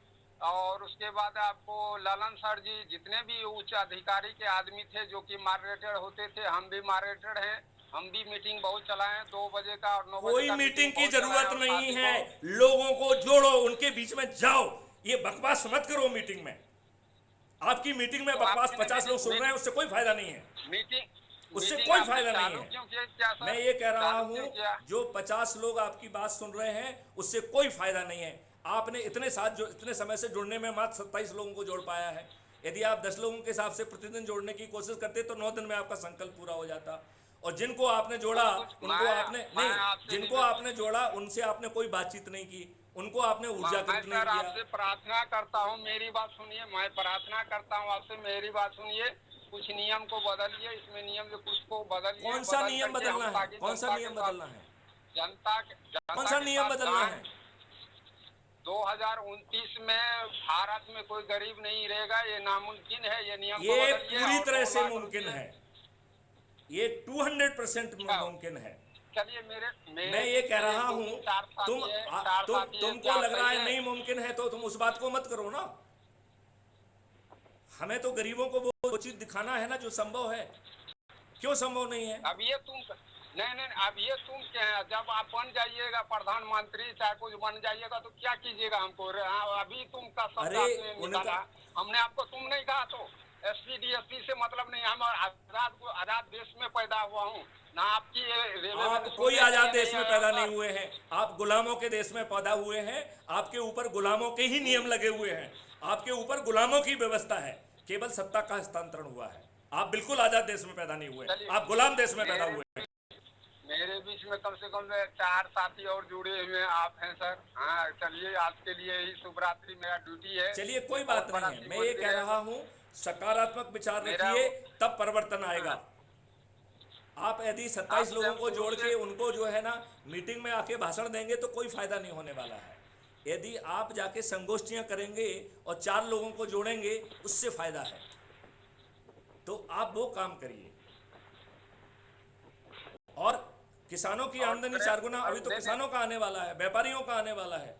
S5: और उसके बाद आपको ललन सर जी, जितने भी उच्च अधिकारी के आदमी थे जो कि मॉडरेटर होते थे, हम भी मॉडरेटर हैं। हम भी मीटिंग बहुत चलाए हैं, 2 बजे का और 9 बजे
S1: कोई
S5: का
S1: मीटिंग की
S5: बहुत चलाए
S1: जरूरत
S5: और
S1: नहीं
S5: साथी
S1: है।
S5: को-
S1: लोगों को जोड़ो, उनके बीच में जाओ, ये बकवास मत करो मीटिंग में। आपकी मीटिंग में
S5: तो
S1: बकवास
S5: आपकी
S1: 50 लोग सुन रहे हैं, उससे कोई फायदा नहीं है।
S5: मीटिंग
S1: उससे
S5: मीटिंग
S1: कोई
S5: आपने
S1: फायदा नहीं
S5: चालू
S1: है।
S5: क्यों किया? क्या सर?
S1: मैं ये कह रहा
S5: चालू क्यों
S1: हूं,
S5: किया?
S1: जो 50 लोग आपकी बात सुन रहे हैं उससे कोई फायदा नहीं है। आपने इतने समय से जुड़ने में मात्र 27 लोगों को जोड़ पाया है। यदि आप 10 लोगों के हिसाब से प्रतिदिन जोड़ने की कोशिश करते तो 9 दिन में आपका संकल्प पूरा हो जाता। और जिनको आपने जोड़ा उनको आपने नहीं, जिनको आपने जोड़ा उनसे आपने कोई बातचीत नहीं की, उनको आपने ऊर्जाकृत
S5: मैं
S1: नहीं
S5: सर
S1: किया।
S5: आपसे प्रार्थना करता हूँ, मेरी बात सुनिए। मैं प्रार्थना करता हूँ आपसे, मेरी बात सुनिए। कुछ नियम को बदलिए, इसमें नियम जो कुछ को बदलिए।
S1: कौन सा
S5: बदल
S1: नियम
S5: करके
S1: बदलना
S5: हम
S1: है?
S5: ताकि
S1: कौन सा
S5: जनता
S1: नियम
S5: के साथ-
S1: बदलना है?
S5: जनता
S1: कौन सा
S5: के
S1: नियम
S5: साथ
S1: बदलना
S5: जाएं।
S1: है?
S5: 2029 में भारत में कोई गरीब नहीं रहेगा, ये नामुमकिन है। ये नियम को
S1: ये
S5: बदलिए
S1: पूरी
S5: और
S1: तरह
S5: 2
S1: से
S5: लाख
S1: मुमकिन
S5: रुपए-
S1: है। ये 200% मुमकिन है।
S5: चलिए मेरे
S1: मैं ये कह रहा हूं,
S5: तुम
S1: तुमको लग रहा है नहीं मुमकिन है तो तुम उस बात को मत करो ना। हमें तो गरीबों को वो चीज दिखाना है ना जो संभव है। क्यों संभव नहीं है?
S5: अब ये तुम नहीं, अब ये तुम क्या है? जब आप बन जाइएगा प्रधानमंत्री, चाहे कुछ बन जाइएगा तो क्या कीजिएगा हमको? अभी तुम का सब
S1: अरे,
S5: आपने निकाला। हमने आपको तुम नहीं कहा तो एसपी डीएसपी से मतलब नहीं। हम आजाद देश में पैदा हुआ हूँ ना। आपकी
S1: आप कोई आजाद देश में पैदा नहीं हुए हैं। आप गुलामों के देश में पैदा हुए हैं। आपके ऊपर गुलामों के ही नियम लगे हुए हैं। आपके ऊपर गुलामों की व्यवस्था है। केवल सत्ता का हस्तांतरण हुआ है। आप बिल्कुल आजाद देश में पैदा नहीं हुए, आप गुलाम देश में पैदा हुए हैं।
S5: मेरे बीच में कम से कम 4 साथी और जुड़े हुए आप हैं सर। हाँ, चलिए आज के लिए ही शुभरात्रि, मेरा ड्यूटी है।
S1: चलिए कोई बात नहीं है। मैं ये कह रहा हूँ, सकारात्मक विचार रखिए, तब परिवर्तन आएगा। आप यदि 27 लोगों को जोड़ के उनको जो है ना मीटिंग में आके भाषण देंगे तो कोई फायदा नहीं होने वाला है। यदि आप जाके संगोष्ठियां करेंगे और 4 लोगों को जोड़ेंगे, उससे फायदा है। तो आप वो काम करिए। और किसानों की आमदनी 4 गुना, अभी तो किसानों का आने वाला है, व्यापारियों का आने वाला है।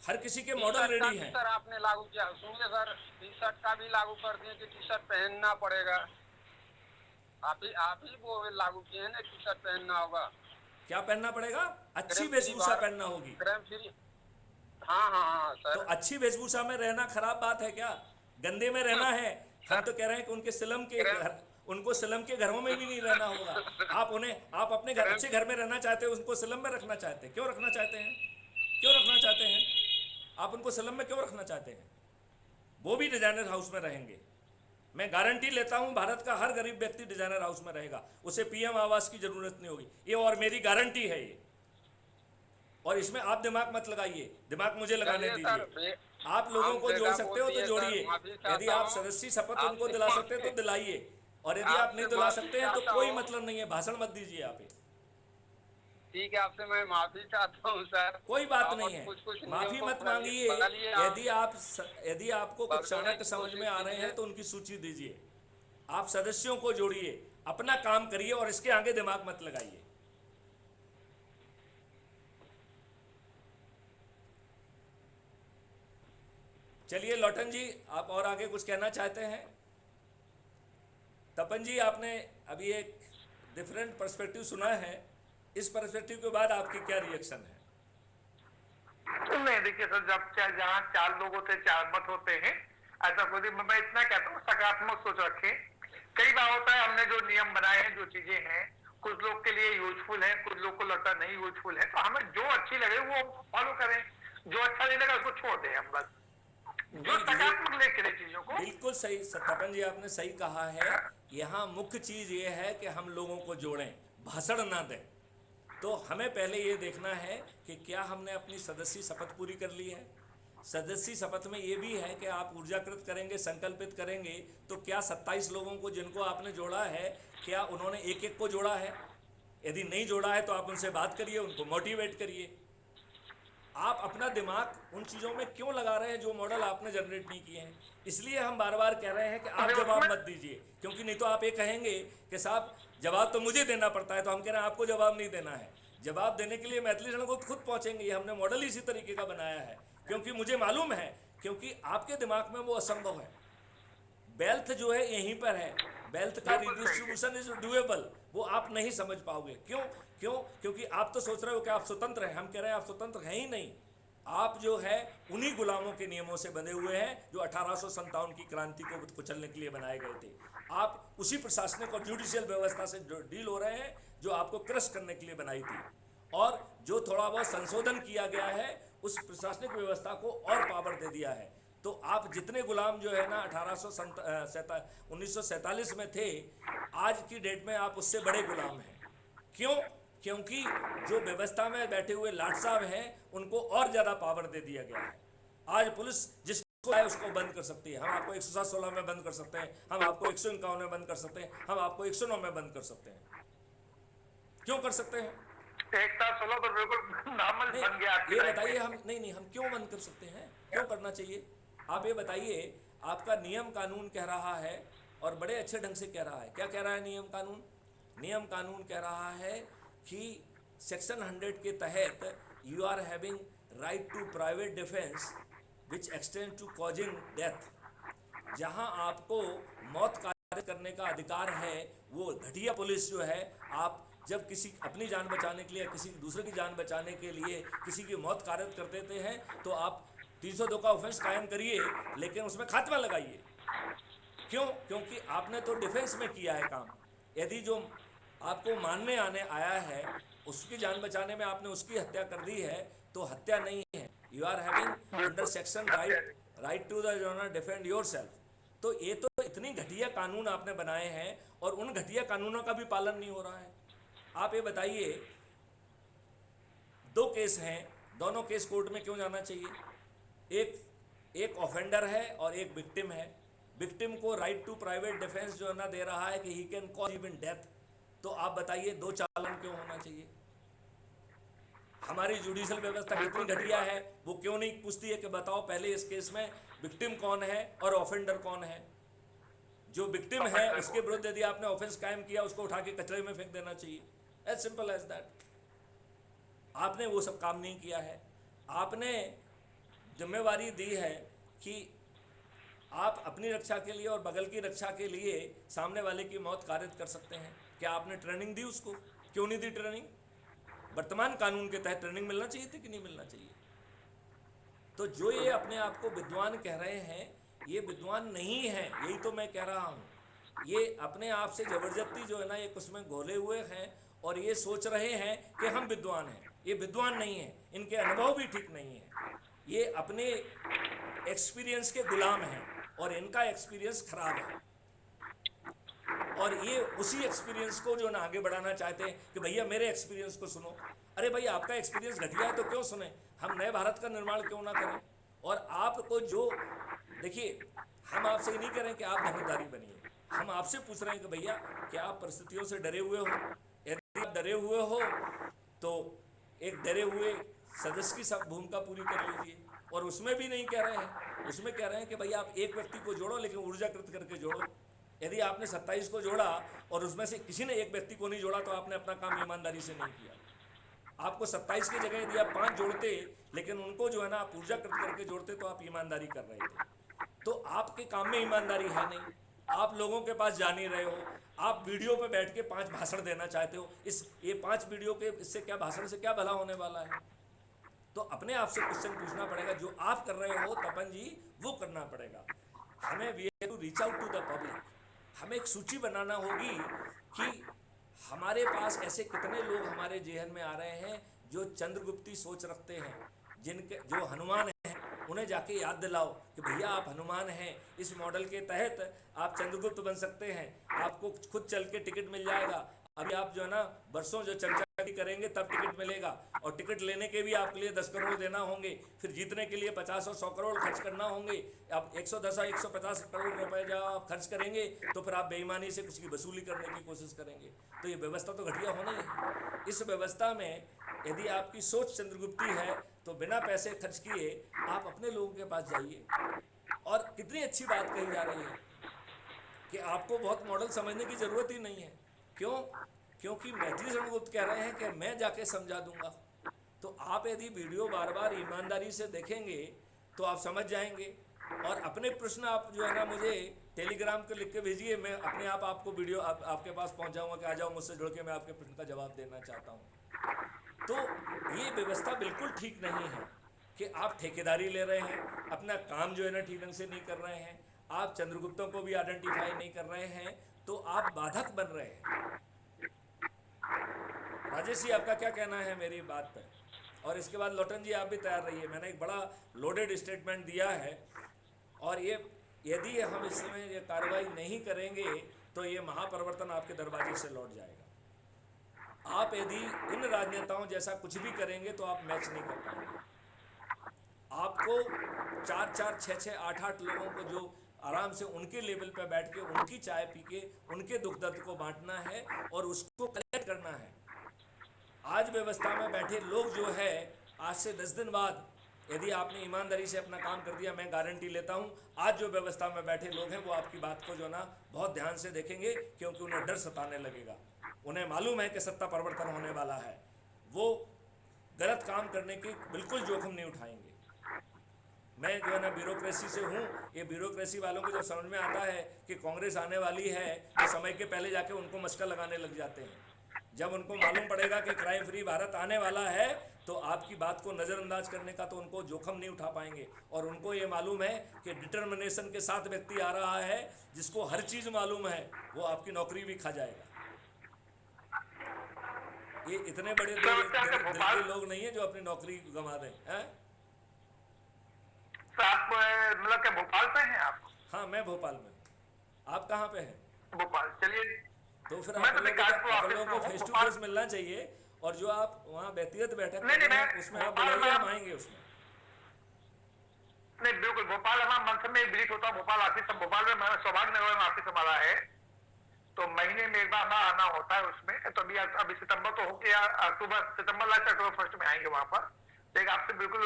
S1: हर किसी के मॉडल रेडी हैं।
S5: सर आपने लागू किया, सुनिए सर, टी-शर्ट का भी लागू कर दिए कि टी-शर्ट पहनना पड़ेगा। आप ही वो लागू किए हैं ना, टी-शर्ट पहनना होगा।
S1: क्या पहनना पड़ेगा? अच्छी वेशभूषा पहनना होगी।
S5: Crime free. हाँ सर।
S1: तो अच्छी वेशभूषा में रहना खराब बात है क्या? गंदे में रहना है? हम तो कह रहे हैं कि उनको सिलम के घरों में भी नहीं रहना होगा। आप अपने घर, अच्छे घर में रहना चाहते हैं, उनको सिलम में रखना चाहते हैं। क्यों रखना चाहते हैं? क्यों रखना चाहते हैं? आप उनको सिलम में क्यों रखना चाहते हैं? वो भी डिजाइनर हाउस में रहेंगे। मैं गारंटी लेता हूं, भारत का हर गरीब व्यक्ति डिजाइनर हाउस में रहेगा। उसे पीएम आवास की जरूरत नहीं होगी। ये और मेरी गारंटी है ये। और इसमें आप दिमाग मत लगाइए, दिमाग मुझे लगाने दीजिए। आप लोगों को जोड़
S5: जगह
S1: सकते
S5: बोल
S1: हो तो
S5: दिए सर,
S1: जोड़िए।
S5: माफी
S1: यदि
S5: चाहता
S1: आप
S5: हूँ
S1: सदस्य शपथ उनको
S5: आपसे
S1: दिला सकते हैं तो दिलाइए, और यदि आप नहीं
S5: आपसे
S1: दिला
S5: माफी
S1: सकते हैं तो
S5: चाहता
S1: कोई
S5: हूँ।
S1: मतलब नहीं है, भाषण मत दीजिए आप।
S5: ठीक है, आपसे मैं माफी चाहता हूँ सर।
S1: कोई बात नहीं
S5: और
S1: है,
S5: कुछ
S1: माफी
S5: नियमों
S1: मत
S5: को
S1: मांगिए।
S5: बदलिए
S1: यदि यदि आपको कुछ
S5: बदलने
S1: चाणक्य
S5: की
S1: समझ में
S5: कोशिश
S1: आ रहे
S5: कीजिए।
S1: हैं तो उनकी सूची दीजिए। आप सदस्यों को जोड़िए, अपना काम करिए और इसके आगे दिमाग मत लगाइए। चलिए लौटन जी, आप और आगे कुछ कहना चाहते हैं? तपन जी, आपने अभी एक डिफरेंट पर्सपेक्टिव सुना है, इस पर्सपेक्टिव के बाद आपकी क्या रिएक्शन है?
S2: नहीं देखिए सर, जब जहाँ 4 लोग होते हैं 4 मत होते हैं, ऐसा कोई नहीं। मैं इतना कहता हूँ सकारात्मक सोच रखें। कई बार होता है हमने जो नियम बनाए हैं, जो चीजें हैं, कुछ लोग के लिए यूजफुल है, कुछ लोग को लगता है नहीं यूजफुल है, तो हमें जो अच्छी लगे वो फॉलो करें, जो अच्छा नहीं लगा उसको छोड़ दें हम बस। जो सकारात्मक ले चले चीजों को।
S1: बिल्कुल सही तपन जी, आपने सही कहा है। यहाँ मुख्य चीज ये है कि हम लोगों को जोड़ें, भाषण ना दें। तो हमें पहले ये देखना है कि क्या हमने अपनी सदस्य शपथ पूरी कर ली है। सदस्य शपथ में ये भी है कि आप ऊर्जाकृत करेंगे, संकल्पित करेंगे, तो क्या 27 लोगों को जिनको आपने जोड़ा है, क्या उन्होंने एक एक को जोड़ा है? यदि नहीं जोड़ा है तो आप उनसे बात करिए, उनको मोटिवेट करिए। आप अपना दिमाग उन चीज़ों में क्यों लगा रहे हैं जो मॉडल आपने जनरेट नहीं किए हैं? इसलिए हम बार बार कह रहे हैं कि आप जवाब मत दीजिए, क्योंकि नहीं तो आप ये कहेंगे कि साहब जवाब तो मुझे देना पड़ता है। तो हम कह रहे हैं आपको जवाब नहीं देना है। जवाब देने के लिए मैथिली रण को खुद पहुंचेंगे। ये हमने मॉडल इसी तरीके का बनाया है, क्योंकि मुझे मालूम है, क्योंकि आपके दिमाग में वो असंभव है। वेल्थ जो है यहीं पर है, वेल्थ का रिडिस्ट्रीब्यूशन इज डूएबल, वो आप नहीं समझ पाओगे। क्योंकि आप तो सोच रहे हो कि आप स्वतंत्र हैं। हम कह रहे हैं आप स्वतंत्र हैं ही नहीं। आप जो है उन्हीं गुलामों के नियमों से बंधे हुए हैं जो 1857 की क्रांति को कुचलने के लिए बनाए गए थे। आप उसी प्रशासनिक और जुडिशियल व्यवस्था से डील हो रहे हैं जो आपको क्रश करने के लिए बनाई थी, और जो थोड़ा बहुत संशोधन किया गया है उस प्रशासनिक व्यवस्था को और पावर दे दिया है। तो आप जितने गुलाम जो है ना 1947 में थे, आज की डेट में आप उससे बड़े गुलाम हैं। क्यों? क्योंकि जो व्यवस्था में बैठे हुए लाट साहब हैं उनको और ज़्यादा पावर दे दिया गया है। आज पुलिस जिसको है उसको बंद कर सकती है। हम आपको 116 में बंद कर सकते हैं, हम आपको 151 में बंद कर सकते हैं, हम आपको 109 में बंद कर सकते हैं। क्यों कर सकते हैं?
S2: 116 तो बिल्कुल नॉर्मल बन गया।
S1: ये बताइए, हम नहीं हम क्यों बंद कर सकते हैं? क्यों करना चाहिए? आप ये बताइए। आपका नियम कानून कह रहा है, और बड़े अच्छे ढंग से कह रहा है। क्या कह रहा है नियम कानून? नियम कानून कह रहा है कि सेक्शन 100 के तहत you are having right to private defence which extend to causing death. जहां आपको मौत कार्य करने का अधिकार है, वो घटिया पुलिस जो है, आप जब किसी अपनी जान बचाने के लिए, किसी दूसरे की जान बचाने के लिए किसी की मौत कार्य कर देते हैं, तो आप 302 का ऑफेंस कायम करिए, लेकिन उसमें खात्मा लगाइए। क्यों? क्योंकि आपने तो डिफेंस में किया है काम। यदि जो आपको मानने आने आया है उसकी जान बचाने में आपने उसकी हत्या कर दी है, तो हत्या नहीं है। You are having under section right to the defend yourself. तो ये तो इतनी घटिया कानून आपने बनाए हैं, और उन घटिया कानूनों का भी पालन नहीं हो रहा है। आप ये बताइए, 2 केस हैं, दोनों केस कोर्ट में क्यों जाना चाहिए? एक ऑफेंडर है और एक विक्टिम है। विक्टिम को राइट टू प्राइवेट डिफेंस जो है ना दे रहा है कि he can cause even death. तो आप बताइए 2 चालान क्यों होना चाहिए? हमारी जुडिशियल व्यवस्था कितनी घटिया है, वो क्यों नहीं पूछती है कि बताओ पहले इस केस में विक्टिम कौन है और ऑफेंडर कौन है? जो विक्टिम है उसके विरुद्ध यदि आपने ऑफेंस कायम किया, उसको उठा के कचरे में फेंक देना चाहिए। As simple as that. आपने वो सब काम नहीं किया है। आपने जिम्मेवारी दी है कि आप अपनी रक्षा के लिए और बगल की रक्षा के लिए सामने वाले की मौत कारित कर सकते हैं। क्या आपने ट्रेनिंग दी उसको? क्यों नहीं दी ट्रेनिंग? वर्तमान कानून के तहत ट्रेनिंग मिलना चाहिए थी कि नहीं मिलना चाहिए? तो जो ये अपने आप को विद्वान कह रहे हैं, ये विद्वान नहीं है, यही तो मैं कह रहा हूँ। ये अपने आप से जबरदस्ती जो है ना एक उसमें घोले हुए हैं, और ये सोच रहे हैं कि हम विद्वान हैं। ये विद्वान नहीं है, इनके अनुभव भी ठीक नहीं है। ये अपने एक्सपीरियंस के गुलाम हैं, और इनका एक्सपीरियंस खराब है, और ये उसी एक्सपीरियंस को जो ना आगे बढ़ाना चाहते हैं कि भैया मेरे एक्सपीरियंस को सुनो। अरे भाई, आपका एक्सपीरियंस घटिया है तो क्यों सुने? हम नए भारत का निर्माण क्यों ना करें? और आपको जो देखिए, हम आपसे नहीं कह रहे हैं कि आप धनुर्धारी बनिए, हम आपसे पूछ रहे हैं कि भैया क्या आप परिस्थितियों से डरे हुए हो? यदि आप डरे हुए हो तो एक डरे हुए सदस्य की सब भूमिका पूरी कर लीजिए। और उसमें भी नहीं कह रहे हैं, उसमें कह रहे हैं कि भैया आप एक व्यक्ति को जोड़ो, लेकिन ऊर्जाकृत करके जोड़ो। यदि आपने 27 को जोड़ा और उसमें से किसी ने एक व्यक्ति को नहीं जोड़ा तो आपने अपना काम ईमानदारी से नहीं किया। आपको 27 की जगह यदि आप 5 जोड़ते, लेकिन उनको जो है ना आप ऊर्जाकृत करके जोड़ते, तो आप ईमानदारी कर रहे थे। तो आपके काम में ईमानदारी है नहीं, आप लोगों के पास जा नहीं रहे हो, आप वीडियो पे बैठ के 5 भाषण देना चाहते हो। ये 5 वीडियो के इससे क्या भाषण से क्या भला होने वाला है? तो अपने आप से क्वेश्चन पूछना पड़ेगा, जो आप कर रहे हो तपन जी वो करना पड़ेगा। हमें we have to reach out to the public. हमें एक सूची बनाना होगी कि हमारे पास ऐसे कितने लोग हमारे जेहन में आ रहे हैं जो चंद्रगुप्ती सोच रखते हैं, जिनके जो हनुमान हैं, उन्हें जाके याद दिलाओ कि भैया आप हनुमान हैं, इस मॉडल के तहत आप चंद्रगुप्त बन सकते हैं, आपको खुद चल के टिकट मिल जाएगा। अभी आप जो है ना वर्षों जो चर्चा करेंगे तब टिकट मिलेगा, और टिकट लेने के भी आपके लिए 10 करोड़ देना होंगे, फिर जीतने के लिए 50 और 100 करोड़ खर्च करना होंगे। आप 110 और 150 करोड़ रुपए जब आप खर्च करेंगे तो फिर आप बेईमानी से कुछ की वसूली करने की कोशिश करेंगे। तो ये व्यवस्था तो घटिया होना ही है। इस व्यवस्था में यदि आपकी सोच चंद्रगुप्ती है तो बिना पैसे खर्च किए आप अपने लोगों के पास जाइए। और कितनी अच्छी बात कही जा रही है कि आपको बहुत मॉडल समझने की जरूरत ही नहीं है। क्यों? क्योंकि मैथिली चंद्रगुप्त कह रहे हैं कि मैं जाके समझा दूंगा। तो आप यदि वीडियो बार बार ईमानदारी से देखेंगे तो आप समझ जाएंगे। और अपने प्रश्न आप जो है ना मुझे टेलीग्राम पे लिख के भेजिए, मैं अपने आप आपको वीडियो आपके पास पहुंच जाऊंगा कि आ जाओ मुझसे जुड़ के मैं आपके प्रश्न का जवाब देना चाहता हूं। तो ये व्यवस्था बिल्कुल ठीक नहीं है कि आप ठेकेदारी ले रहे हैं, अपना काम जो है ना ठीक ढंग से नहीं कर रहे हैं, आप चंद्रगुप्तों को भी आइडेंटिफाई नहीं कर रहे हैं, तो आप बाधक बन रहे हैं। राजेश जी आपका क्या कहना है मेरी बात पर? और इसके बाद लोटन जी आप भी तैयार रहिए। मैंने एक बड़ा लोडेड स्टेटमेंट दिया है, और ये यदि हम इस समय ये कार्रवाई नहीं करेंगे तो ये महापरिवर्तन आपके दरवाजे से लौट जाएगा। आप यदि इन राजनेताओं जैसा कुछ भी करेंगे तो आप मैच नहीं कर पाएंगे। आपको 4-4, 6-6, 8-8 लोगों को जो आराम से उनके लेवल पर बैठ के उनकी चाय पी के उनके दुख दर्द को बांटना है और उसको कलेक्ट करना है। आज व्यवस्था में बैठे लोग जो है, आज से 10 दिन बाद यदि आपने ईमानदारी से अपना काम कर दिया, मैं गारंटी लेता हूं आज जो व्यवस्था में बैठे लोग हैं वो आपकी बात को जो ना बहुत ध्यान से देखेंगे, क्योंकि उन्हें डर सताने लगेगा। उन्हें मालूम है कि सत्ता परिवर्तन होने वाला है, वो गलत काम करने की बिल्कुल जोखिम नहीं उठाएंगे। मैं जो है ना ब्यूरोक्रेसी से हूँ, ये ब्यूरोक्रेसी वालों को जब समझ में आता है कि कांग्रेस आने वाली है तो समय के पहले जाके उनको मशका लगाने लग जाते हैं। जब उनको मालूम पड़ेगा कि क्राइम फ्री भारत आने वाला है तो आपकी बात को नज़रअंदाज करने का तो उनको जोखम नहीं उठा पाएंगे। और उनको ये मालूम है कि डिटर्मिनेशन के साथ व्यक्ति आ रहा है जिसको हर चीज़ मालूम है, वो आपकी नौकरी भी खा जाएगा। ये इतने बड़े दिल के लोग नहीं है जो अपनी नौकरी गंवा दें।
S2: आप मतलब क्या भोपाल पे हैं आप?
S1: हाँ मैं भोपाल में। आप कहाँ पे हैं?
S2: भोपाल। चलिए
S1: तो फिर आप लोगों को फेस टू फेस मिलना चाहिए, और जो आप वहाँ व्यक्तिगत बैठक कर रहे हैं उसमें आप बुलाइए, हम आएंगे उसमें।
S2: नहीं बिल्कुल, भोपाल हमारा मंथ में विजिट होता है। भोपाल ऑफिस, भोपाल में सौभाग्य नगर में ऑफिस हमारा है, तो महीने में एक बार हमारा आना होता है उसमें। तो अभी सितंबर तो हो गया, सितंबर लास्ट अक्टूबर फर्स्ट में आएंगे वहाँ पर, तो आपसे बिल्कुल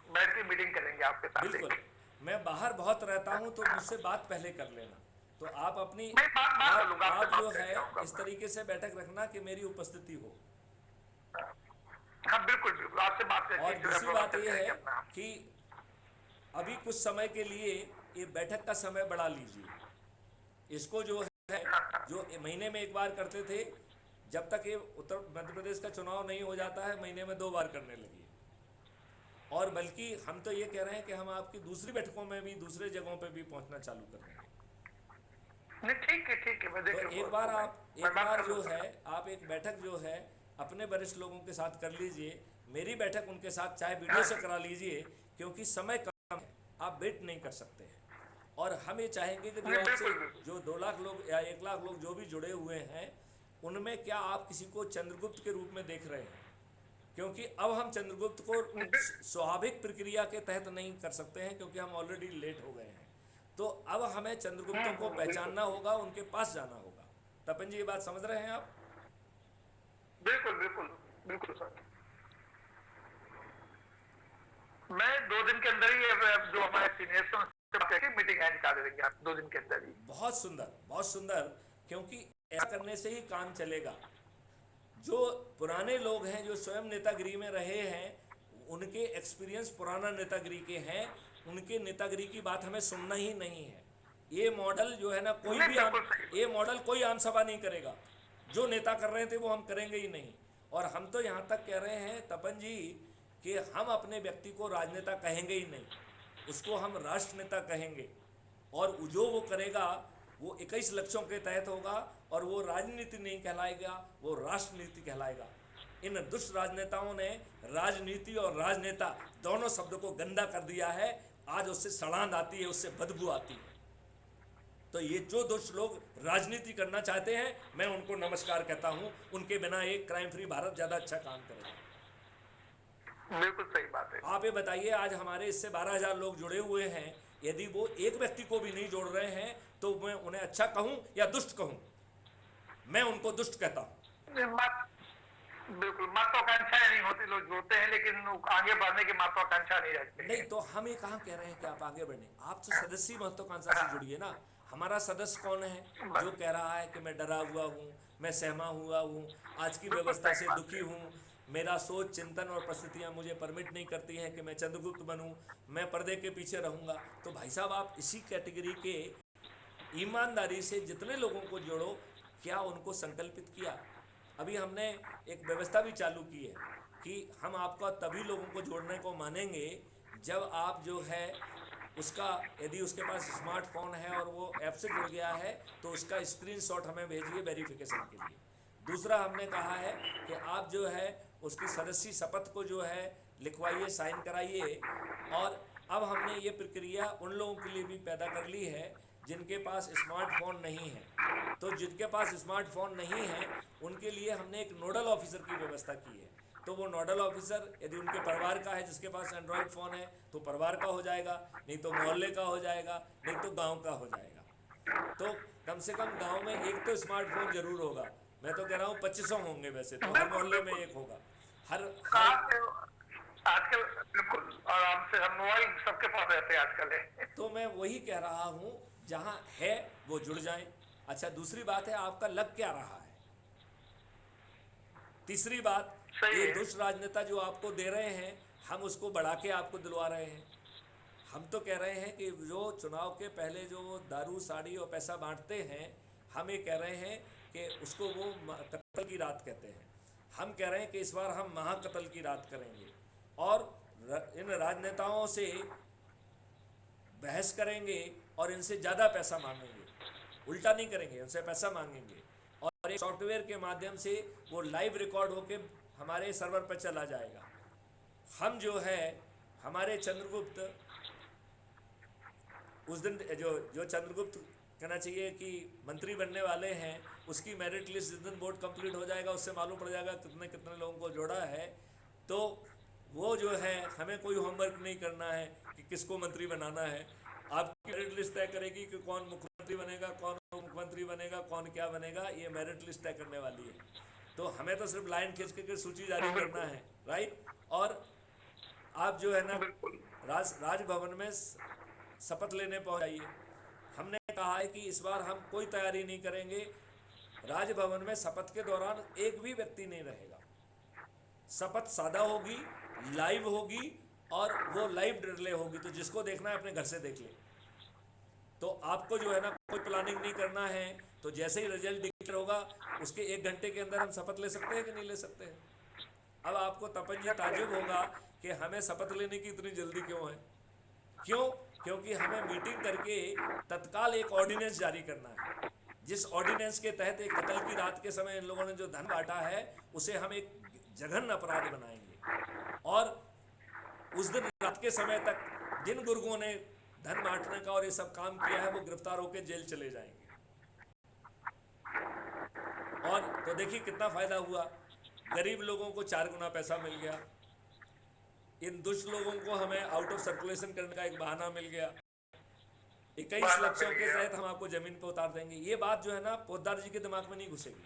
S2: बैठ के मीटिंग करेंगे आपके साथ।
S1: बिल्कुल, मैं बाहर बहुत रहता हूँ तो मुझसे बात पहले कर लेना। तो आप अपनी आप जो है इस तरीके से बैठक रखना कि मेरी उपस्थिति हो।
S2: हाँ बिल्कुल बिल्कुल, आपसे बात करके।
S1: और दूसरी बात ये है कि अभी कुछ समय के लिए ये बैठक का समय बढ़ा लीजिए। इसको जो है जो महीने में एक बार करते थे, जब तक ये उत्तर मध्य प्रदेश का चुनाव नहीं हो जाता है महीने में 2 बार करने लगी। और बल्कि हम तो ये कह रहे हैं कि हम आपकी दूसरी बैठकों में भी, दूसरे जगहों पे भी पहुंचना चालू कर देंगे।
S2: ठीक है मैं
S1: तो एक बार जो है आप एक बैठक जो है अपने वरिष्ठ लोगों के साथ कर लीजिए, मेरी बैठक उनके साथ चाहे वीडियो से करा लीजिए, क्योंकि समय कम है, आप वेट नहीं कर सकते हैं। और हम ये चाहेंगे कि जो आपसे जो 2 लाख लोग या 1 लाख लोग जो भी जुड़े हुए हैं, उनमें क्या आप किसी को चंद्रगुप्त के रूप में देख रहे हैं? क्योंकि अब हम चंद्रगुप्त को स्वाभाविक प्रक्रिया के तहत नहीं कर सकते हैं, क्योंकि हम ऑलरेडी लेट हो गए हैं। तो अब हमें चंद्रगुप्तों को पहचानना होगा, उनके पास जाना होगा। तपन जी, ये बात समझ रहे हैं आप?
S2: बिल्कुल बिल्कुल बिल्कुल सर। मैं 2 दिन के अंदर ही जो हमारे सीनियर्स हैं उनसे मीटिंग एंड कर देंगे आप 2 दिन के अंदर ही।
S1: बहुत सुंदर, बहुत सुंदर, क्योंकि ऐसा करने से ही काम चलेगा। जो पुराने लोग हैं, जो स्वयं नेतागिरी में रहे हैं, उनके एक्सपीरियंस पुराना नेतागिरी के हैं, उनके नेतागिरी की बात हमें सुनना ही नहीं है। ये मॉडल जो है ना, ये मॉडल कोई आम सभा नहीं करेगा। जो नेता कर रहे थे वो हम करेंगे ही नहीं। और हम तो यहाँ तक कह रहे हैं तपन जी कि हम अपने व्यक्ति को राजनेता कहेंगे ही नहीं, उसको हम राष्ट्र नेता कहेंगे। और जो वो करेगा वो 21 लक्ष्यों के तहत होगा, और वो राजनीति नहीं कहलाएगा, वो राष्ट्रनीति कहलाएगा। इन दुष्ट राजनेताओं ने राजनीति और राजनेता दोनों शब्द को गंदा कर दिया है। आज उससे सड़ांध आती है, उससे बदबू आती है। तो ये जो दुष्ट लोग राजनीति करना चाहते हैं, मैं उनको नमस्कार कहता हूं। उनके बिना एक क्राइम फ्री भारत ज़्यादा अच्छा काम करेगा।
S2: बिल्कुल सही बात है।
S1: आप ये बताइए, आज हमारे इससे 12,000 लोग जुड़े हुए हैं, यदि वो एक व्यक्ति को भी नहीं जोड़ रहे हैं तो मैं उन्हें अच्छा कहूं या दुष्ट कहूं? मैं उनको दुष्ट कहता हूं।
S2: बिल्कुल, महत्वाकांक्षाएं नहीं होती, लोग जोड़ते हैं लेकिन आगे बढ़ने की महत्वाकांक्षा नहीं रहती।
S1: नहीं, तो हम ये कहाँ कह रहे हैं कि आप आगे बढ़े? आप तो सदस्य महत्वाकांक्षा से जुड़िए ना। हमारा सदस्य कौन है जो कह रहा है कि मैं डरा हुआ हूँ, मैं सहमा हुआ हूँ, आज की व्यवस्था से दुखी हूँ, मेरा सोच, चिंतन और परिस्थितियाँ मुझे परमिट नहीं करती हैं कि मैं चंद्रगुप्त बनूँ, मैं पर्दे के पीछे रहूँगा। तो भाई साहब, आप इसी कैटेगरी के ईमानदारी से जितने लोगों को जोड़ो, क्या उनको संकल्पित किया? अभी हमने एक व्यवस्था भी चालू की है कि हम आपका तभी लोगों को जोड़ने को मानेंगे जब आप जो है उसका, यदि उसके पास स्मार्टफोन है और वो ऐप से जुड़ गया है तो उसका स्क्रीनशॉट हमें भेजिए वेरिफिकेशन के लिए। दूसरा, हमने कहा है कि आप जो है उसकी सदस्य शपथ को जो है लिखवाइए, साइन कराइए। और अब हमने ये प्रक्रिया उन लोगों के लिए भी पैदा कर ली है जिनके पास स्मार्टफोन नहीं है। तो जिनके पास स्मार्टफोन नहीं है उनके लिए हमने एक नोडल ऑफिसर की व्यवस्था की है। तो वो नोडल ऑफिसर यदि उनके परिवार का है, जिसके पास एंड्रॉयड फ़ोन है तो परिवार का हो जाएगा, नहीं तो मोहल्ले का हो जाएगा, नहीं तो गांव का हो जाएगा। तो कम से कम गांव में एक तो स्मार्टफोन जरूर होगा। मैं तो कह रहा हूँ 2500 होंगे, वैसे तो हर मोहल्ले में एक होगा। हर
S2: आजकल बिल्कुल आराम से हम मोबाइल सबके पास रहते हैं आजकल है।
S1: तो मैं वही कह रहा हूँ, जहाँ है वो जुड़ जाएं। अच्छा, दूसरी बात है आपका लग क्या रहा है। तीसरी बात, ये दुष्ट राजनेता जो आपको दे रहे हैं, हम उसको बढ़ा के आपको दिलवा रहे हैं। हम तो कह रहे हैं कि जो चुनाव के पहले जो दारू, साड़ी और पैसा बांटते हैं, हम ये कह रहे हैं कि उसको वो कत्ल की रात कहते हैं। हम कह रहे हैं कि इस बार हम महाकत्ल की रात करेंगे और इन राजनेताओं से बहस करेंगे और इनसे ज़्यादा पैसा मांगेंगे। उल्टा नहीं करेंगे, उनसे पैसा मांगेंगे और एक सॉफ्टवेयर के माध्यम से वो लाइव रिकॉर्ड होके हमारे सर्वर पर चला जाएगा। हम जो है हमारे चंद्रगुप्त उस दिन जो चंद्रगुप्त कहना चाहिए कि मंत्री बनने वाले हैं, उसकी मेरिट लिस्ट जिस दिन बोर्ड कंप्लीट हो जाएगा उससे मालूम पड़ जाएगा कितने कितने लोगों को जोड़ा है। तो वो जो है हमें कोई होमवर्क नहीं करना है कि किसको मंत्री बनाना है। आपकी मेरिट लिस्ट तय करेगी कि कौन मुख्यमंत्री बनेगा, कौन मुख्यमंत्री बनेगा, कौन क्या बनेगा, ये मेरिट लिस्ट तय करने वाली है। तो हमें तो सिर्फ लाइन खींच के सूची जारी करना है, राइट। और आप जो है ना राजभवन में शपथ लेने पहुंच जाइए। हमने कहा है कि इस बार हम कोई तैयारी नहीं करेंगे, राजभवन में शपथ के दौरान एक भी व्यक्ति नहीं रहेगा। शपथ सादा होगी, लाइव होगी और वो लाइव डिस्प्ले होगी, तो जिसको देखना है अपने घर से देख ले। तो आपको जो है ना कोई प्लानिंग नहीं करना है। तो जैसे ही रिजल्ट डिक्लेयर होगा उसके 1 घंटे के अंदर हम शपथ ले सकते हैं कि नहीं ले सकते हैं। अब आपको तपन जी ताज्जुब होगा कि हमें शपथ लेने की इतनी जल्दी क्यों है। क्यों? क्योंकि हमें मीटिंग करके तत्काल एक ऑर्डिनेंस जारी करना है, जिस ऑर्डिनेंस के तहत एक कत्ल की रात के समय इन लोगों ने जो धन बांटा है उसे हम एक जघन्य अपराध बनाएंगे और उस दिन रात के समय तक जिन गुर्गों ने धन बांटने का और ये सब काम किया है वो गिरफ्तार होकर जेल चले जाएंगे। और तो देखिए कितना फायदा हुआ गरीब लोगों को 4 गुना पैसा मिल गया, इन दुष्ट लोगों को हमें आउट ऑफ सर्कुलेशन करने का एक बहाना मिल गया, 21 लक्षों के तहत हम आपको जमीन पर उतार देंगे। ये बात जो है ना पोद्दार जी के दिमाग में नहीं घुसेगी,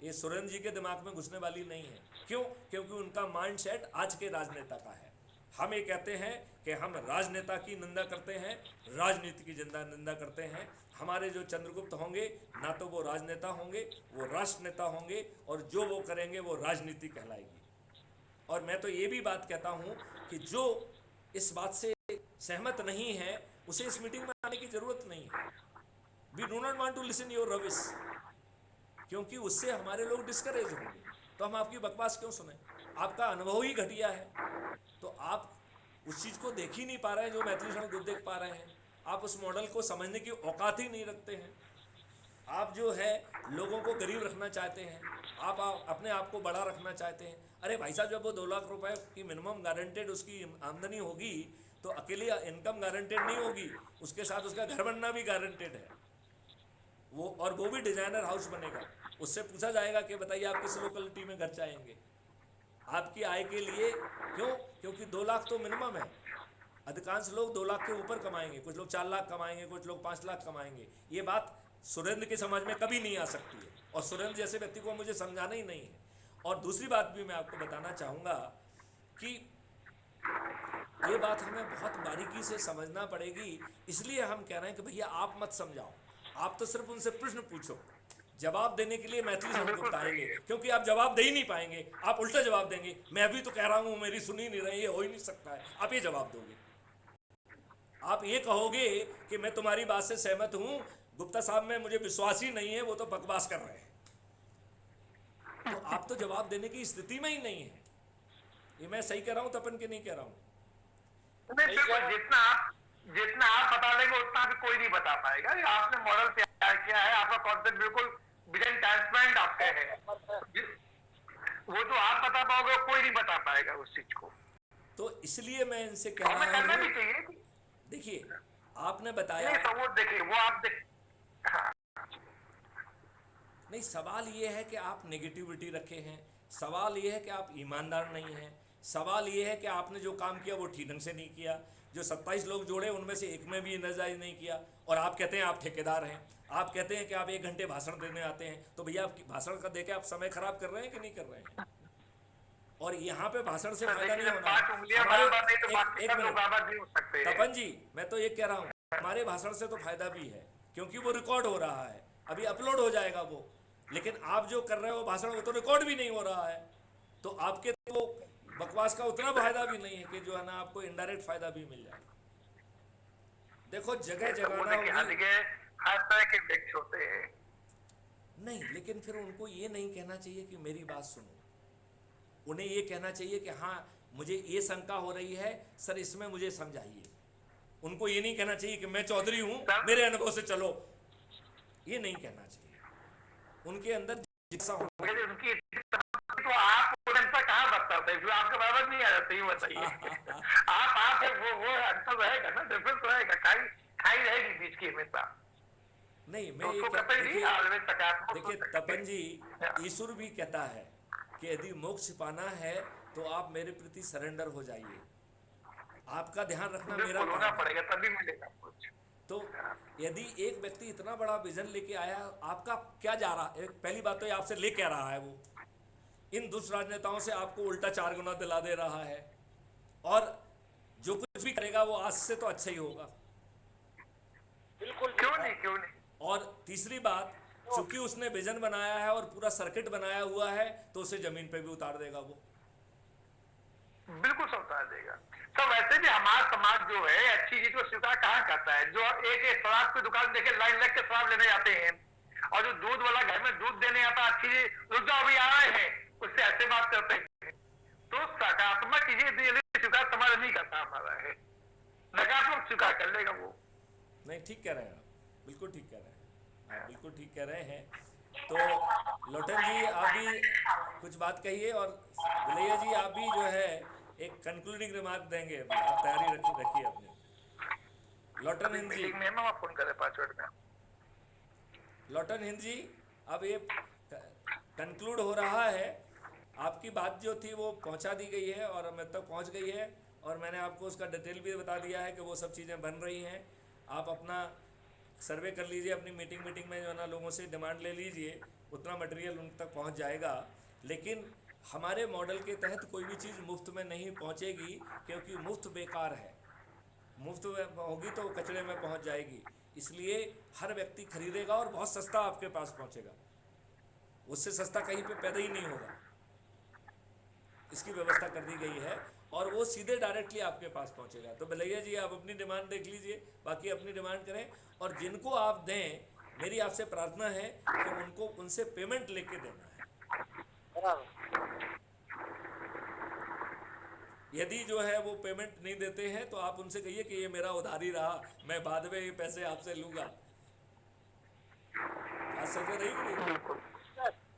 S1: ये सुरेंद्र जी के दिमाग में घुसने वाली नहीं है। क्यों? क्योंकि उनका माइंड सेट आज के राजनेता का है। हम ये कहते हैं कि हम राजनेता की निंदा करते हैं, राजनीति की निंदा करते हैं। हमारे जो चंद्रगुप्त होंगे ना तो वो राजनेता होंगे, वो राष्ट्र नेता होंगे, और जो वो करेंगे वो राजनीति कहलाएगी। और मैं तो ये भी बात कहता हूँ कि जो इस बात से सहमत नहीं है उसे इस मीटिंग में आने की जरूरत नहीं है। We do not want to listen your rubbish, क्योंकि उससे हमारे लोग डिस्करेज होंगे। तो हम आपकी बकवास क्यों सुने? आपका अनुभव ही घटिया है, तो आप उस चीज़ को देख ही नहीं पा रहे हैं जो मैथिली शरण गुरु देख पा रहे हैं। आप उस मॉडल को समझने की औकात ही नहीं रखते हैं। आप जो है लोगों को गरीब रखना चाहते हैं, आप अपने आप को बड़ा रखना चाहते हैं। अरे भाई साहब, जब वो 2 लाख रुपए की मिनिमम गारंटेड उसकी आमदनी होगी तो अकेली इनकम गारंटेड नहीं होगी, उसके साथ उसका घर बनना भी गारंटेड है वो, और वो भी डिजाइनर हाउस बनेगा। उससे पूछा जाएगा कि बताइए आप किस लोकेलिटी में घर चाहेंगे आपकी आय के लिए। क्यों? क्योंकि 2 लाख तो मिनिमम है। अधिकांश लोग 2 लाख के ऊपर कमाएंगे, कुछ लोग 4 लाख कमाएंगे, कुछ लोग 5 लाख कमाएंगे। ये बात सुरेंद्र के समाज में कभी नहीं आ सकती है, और सुरेंद्र जैसे व्यक्ति को मुझे समझाना ही नहीं है। और दूसरी बात भी मैं आपको बताना चाहूँगा कि ये बात हमें बहुत बारीकी से समझना पड़ेगी। इसलिए हम कह रहे हैं कि भैया आप मत समझाओ, आप तो सिर्फ उनसे प्रश्न पूछो। जवाब देने के लिए मैथिली शरण गुप्ता आएंगे, क्योंकि आप जवाब दे ही नहीं पाएंगे, आप उल्टा जवाब देंगे। मैं भी तो कह रहा हूँ, मेरी सुनी नहीं रही, ये हो ही नहीं सकता है। आप ये जवाब दोगे, आप ये कहोगे कि मैं तुम्हारी बात से सहमत हूँ, गुप्ता साहब में मुझे विश्वास ही नहीं है, वो तो बकवास कर रहे हैं। तो आप तो जवाब देने की स्थिति में ही नहीं है। ये मैं सही कह रहा हूँ तपन के नहीं कह रहा हूँ?
S2: जितना आप बता लेंगे उतना भी कोई नहीं बता पाएगा। ये आपने मॉडल तैयार किया है, आपका कॉन्सेप्ट बिल्कुल विजन ट्रांसपेरेंट आपका है, वो जो आप बता पाओगे कोई नहीं बता पाएगा उस चीज को।
S1: तो इसलिए मैं इनसे कह रहा
S2: करना भी
S1: हूँ,
S2: चाहिए।
S1: देखिए आपने बताया
S2: नहीं तो वो देखिए वो आप हाँ।
S1: नहीं, सवाल ये है कि आप नेगेटिविटी रखे हैं, सवाल ये है कि आप ईमानदार नहीं हैं, सवाल ये है कि आपने जो काम किया वो ठीक ढंग से नहीं किया। जो 27 लोग जोड़े उनमें से एक में भी एनर्जाइज नहीं किया, और आप कहते हैं आप ठेकेदार हैं। आप कहते हैं कि आप 1 घंटे भाषण देने आते हैं, तो भैया आप भाषण का देके आप समय खराब कर रहे हैं कि नहीं कर रहे हैं? और यहाँ पे भाषण से फायदा नहीं होना। तपन जी, मैं तो ये कह रहा हूँ हमारे भाषण से तो फायदा भी है, क्योंकि वो रिकॉर्ड हो रहा है, अभी अपलोड हो जाएगा वो। लेकिन आप जो कर रहे हो भाषण, वो तो रिकॉर्ड भी नहीं हो रहा है, तो आपके तो बकवास का उतना फायदा भी नहीं है कि जो है ना आपको इनडायरेक्ट फायदा भी मिल जाए। देखो जगह जगह
S2: हर तरह के व्यक्ति होते हैं।
S1: नहीं, लेकिन फिर उनको ये नहीं कहना चाहिए कि मेरी बात सुनो, उन्हें ये कहना चाहिए कि हाँ मुझे ये शंका हो रही है सर, इसमें मुझे समझाइए। उनको ये नहीं कहना चाहिए कि मैं चौधरी हूँ मेरे अनुभव से चलो, ये नहीं कहना चाहिए। उनके अंदर जिज्ञासा होना
S2: उनकी तो आप कहाँ बताते हैं, आपके बराबर नहीं आ जाते, ये बताइए। आप वो अंतर रहेगा ना, डिफरेंस रहेगा, खाई रहेगी बीच की हमेशा।
S1: नहीं, मैं ये देखिए तपन जी, ईश्वर भी कहता है कि यदि मोक्ष पाना है तो आप मेरे प्रति सरेंडर हो जाइए। आपका ध्यान रखना मेरा
S2: होना पड़ेगा, तभी मिलेगा कुछ।
S1: तो यदि एक व्यक्ति इतना बड़ा विजन लेके आया, आपका क्या जा रहा है? पहली बात तो ये आपसे ले क्या रहा है, वो इन दुष्ट राजनेताओं से आपको उल्टा 4 गुना दिला दे रहा है, और जो कुछ भी करेगा वो आज से तो अच्छा ही होगा।
S2: बिल्कुल, क्यों नहीं।
S1: और तीसरी बात, चूंकि उसने विजन बनाया है और पूरा सर्किट बनाया हुआ है, तो उसे जमीन पे भी उतार देगा वो।
S2: बिल्कुल सब उतार देगा। तो वैसे भी हमारा समाज जो है अच्छी चीज को स्वीकार कहाँ करता है। जो एक शराब की दुकान देखे लाइन लग के शराब लेने जाते हैं, और जो दूध वाला घर में दूध देने आता अच्छी रुक जाओ अभी आ रहे हैं, उससे ऐसे बात करते हैं। तो सकारात्मक चीजें स्वीकार समाज नहीं करता हमारा है, नकारात्मक स्वीकार कर लेगा वो।
S1: नहीं, ठीक कह रहे हैं आप, बिल्कुल ठीक कह रहे हैं आप, बिल्कुल ठीक कह रहे हैं। तो लोटन जी आप भी कुछ बात कहिए, और गुलैया जी आप भी जो है एक कंक्लूडिंग रिमार्क देंगे, अभी आप तैयारी रखिए अपने। लोटन हिंद जी,
S2: फोन करें 5 मिनट में।
S1: लोटन हिंद जी, अब ये कंक्लूड हो रहा है, आपकी बात जो थी वो पहुंचा दी गई है और मैं तक पहुंच गई है, और मैंने आपको उसका डिटेल भी बता दिया है कि वो सब चीज़ें बन रही हैं। आप अपना सर्वे कर लीजिए, अपनी मीटिंग में जो है ना लोगों से डिमांड ले लीजिए, उतना मटेरियल उन तक पहुंच जाएगा। लेकिन हमारे मॉडल के तहत कोई भी चीज़ मुफ्त में नहीं पहुंचेगी, क्योंकि मुफ्त बेकार है। मुफ्त में होगी तो कचरे में पहुंच जाएगी। इसलिए हर व्यक्ति खरीदेगा और बहुत सस्ता आपके पास पहुंचेगा, उससे सस्ता कहीं पे पैदा ही नहीं होगा। इसकी व्यवस्था कर दी गई है और वो सीधे डायरेक्टली आपके पास पहुंचेगा। तो भैया जी आप अपनी डिमांड देख लीजिए, बाकी अपनी डिमांड करें, और जिनको आप दें, मेरी आपसे प्रार्थना है कि उनको उनसे पेमेंट लेके देना है। यदि जो है वो पेमेंट नहीं देते हैं तो आप उनसे कहिए कि ये मेरा उधारी रहा, मैं बाद में ये पैसे आपसे लूँगा। बात समझ रही कि नहीं?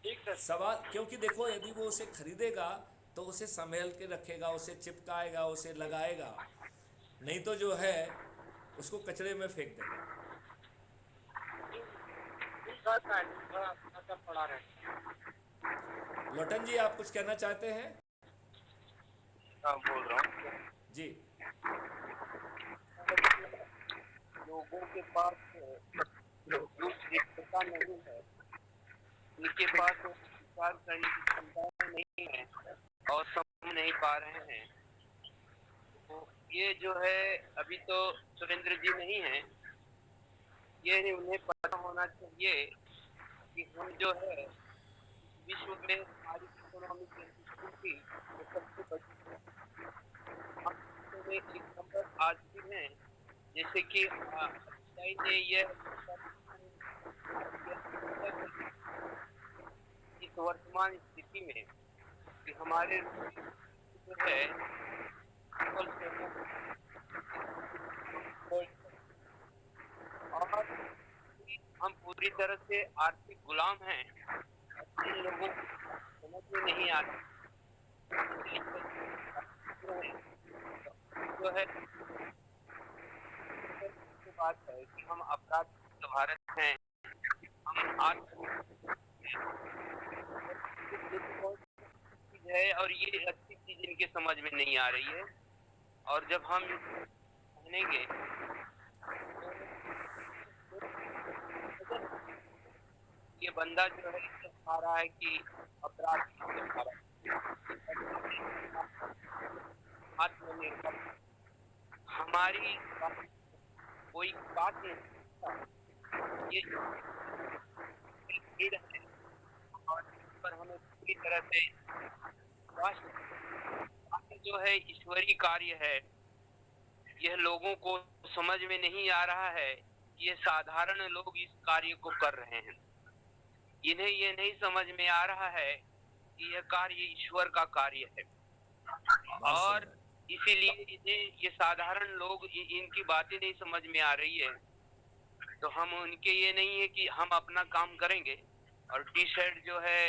S3: ठीक है।
S1: सवाल, क्योंकि देखो यदि वो उसे खरीदेगा तो उसे संभाल के रखेगा, उसे चिपकाएगा, उसे लगाएगा, नहीं तो जो है उसको कचरे में फेंक देगा।
S3: थोड़ा पड़ा रहे।
S1: लोटन जी आप कुछ कहना चाहते हैं?
S4: हाँ बोल रहा हूँ
S1: जी।
S4: लोगों के पास पता नहीं है, उनके पास विचार करने की क्षमता नहीं है और समझ नहीं पा रहे हैं। तो ये जो है, अभी तो सुरेंद्र जी नहीं है, ये उन्हें पता होना चाहिए कि हम जो है विश्व में हमारी इकोनॉमिक स्थिति सबसे बड़ी एक नंबर आज भी है। जैसे कि ने यह इस वर्तमान स्थिति में कि हमारे जो है और हम पूरी तरह से आर्थिक गुलाम हैं, इन लोगों को समझ में नहीं आता जो है। बात है कि हम अपराध भारत हैं, हम आज है और ये अच्छी चीज इनके समझ में नहीं आ रही है। और जब हम पहनेंगे ये बंदा जो है आ रहा है कि अपराध आत्मनिर्भर हमारी कोई बात नहीं, ये है और इस पर हमें पूरी तरह से जो है ईश्वरीय कार्य है। यह लोगों को समझ में नहीं आ रहा है, ये साधारण लोग इस कार्य को कर रहे हैं। इन्हें ये नहीं समझ में आ रहा है कि यह कार्य ईश्वर का कार्य है, और इसीलिए इन्हें ये साधारण लोग इनकी बातें नहीं समझ में आ रही है। तो हम उनके ये नहीं है कि हम अपना काम करेंगे और टी शर्ट जो है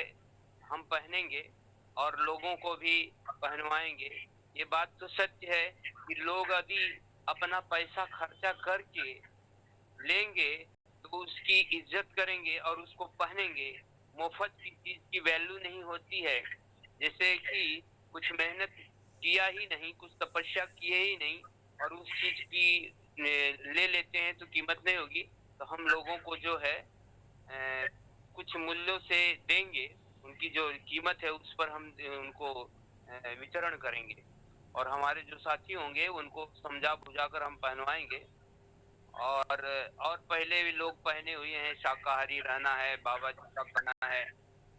S4: हम पहनेंगे और लोगों को भी पहनवाएंगे। ये बात तो सत्य है कि लोग यदि अपना पैसा खर्चा करके लेंगे तो उसकी इज्जत करेंगे और उसको पहनेंगे। मुफ्त की चीज की वैल्यू नहीं होती है। जैसे कि कुछ मेहनत किया ही नहीं, कुछ तपस्या किए ही नहीं और उस चीज की ले लेते हैं तो कीमत नहीं होगी। तो हम लोगों को जो है कुछ मूल्यों से देंगे, उनकी जो कीमत है उस पर हम उनको वितरण करेंगे और हमारे जो साथी होंगे उनको समझा बुझा कर हम पहनवाएंगे। और पहले भी लोग पहने हुए हैं, शाकाहारी रहना है, बाबा जी का बना है,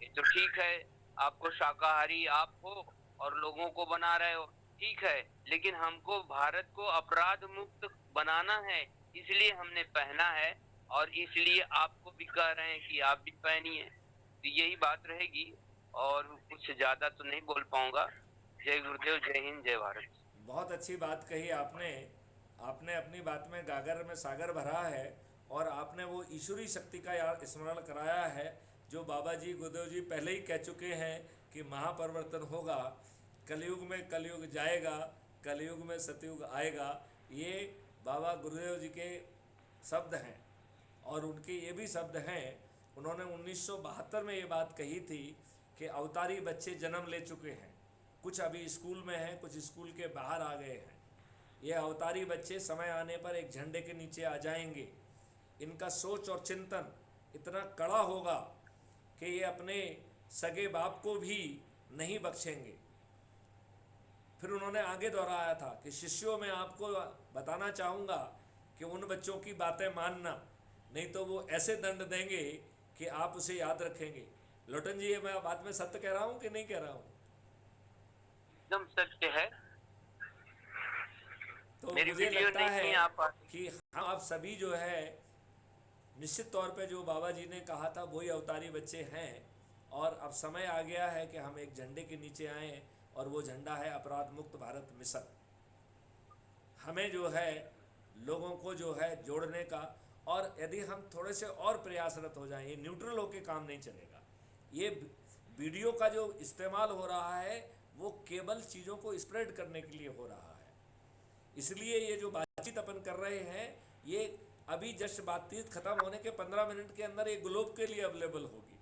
S4: ये तो ठीक है। आपको शाकाहारी आप हो और लोगों को बना रहे हो, ठीक है, लेकिन हमको भारत को अपराध मुक्त बनाना है, इसलिए हमने पहना है और इसलिए आपको भी कह रहे हैं कि आप भी पहनिए। तो यही बात रहेगी और कुछ ज्यादा तो नहीं बोल पाऊंगा। जय गुरुदेव, जय हिंद, जय भारत।
S1: बहुत अच्छी बात कही आपने। आपने अपनी बात में गागर में सागर भरा है और आपने वो ईश्वरी शक्ति का स्मरण कराया है जो बाबा जी गुरुदेव जी पहले ही कह चुके हैं कि महापरिवर्तन होगा, कलयुग में कलयुग जाएगा, कलयुग में सतयुग आएगा। ये बाबा गुरुदेव जी के शब्द हैं और उनके ये भी शब्द हैं। उन्होंने 1972 में ये बात कही थी कि अवतारी बच्चे जन्म ले चुके हैं, कुछ अभी स्कूल में हैं, कुछ स्कूल के बाहर आ गए हैं। ये अवतारी बच्चे समय आने पर एक झंडे के नीचे आ जाएंगे। इनका सोच और चिंतन इतना कड़ा होगा कि ये अपने सगे बाप को भी नहीं बख्शेंगे। फिर उन्होंने आगे दोहराया था कि शिष्यों में आपको बताना चाहूँगा कि उन बच्चों की बातें मानना, नहीं तो वो ऐसे दंड देंगे कि आप उसे याद रखेंगे। लोटन जी, ये मैं बात में सत्य कह रहा हूँ कि नहीं कह रहा हूँ?
S4: एकदम सत्य है।
S1: तो
S4: मेरी
S1: मुझे
S4: वीडियो
S1: लगता है
S4: देखनी आप
S1: कि हम आप सभी जो है निश्चित तौर पे जो बाबा जी ने कहा था वही अवतारी बच्चे हैं, और अब समय आ गया है कि हम एक झंडे के नीचे आएँ, और वो झंडा है अपराध मुक्त भारत मिशन। हमें जो है लोगों को जो है जोड़ने का, और यदि हम थोड़े से और प्रयासरत हो जाएं, ये न्यूट्रल होकर काम नहीं चलेगा। ये वीडियो का जो इस्तेमाल हो रहा है वो केवल चीज़ों को स्प्रेड करने के लिए हो रहा है। इसलिए ये जो बातचीत अपन कर रहे हैं, ये अभी जस्ट बातचीत ख़त्म होने के 15 मिनट के अंदर ये ग्लोब के लिए अवेलेबल होगी।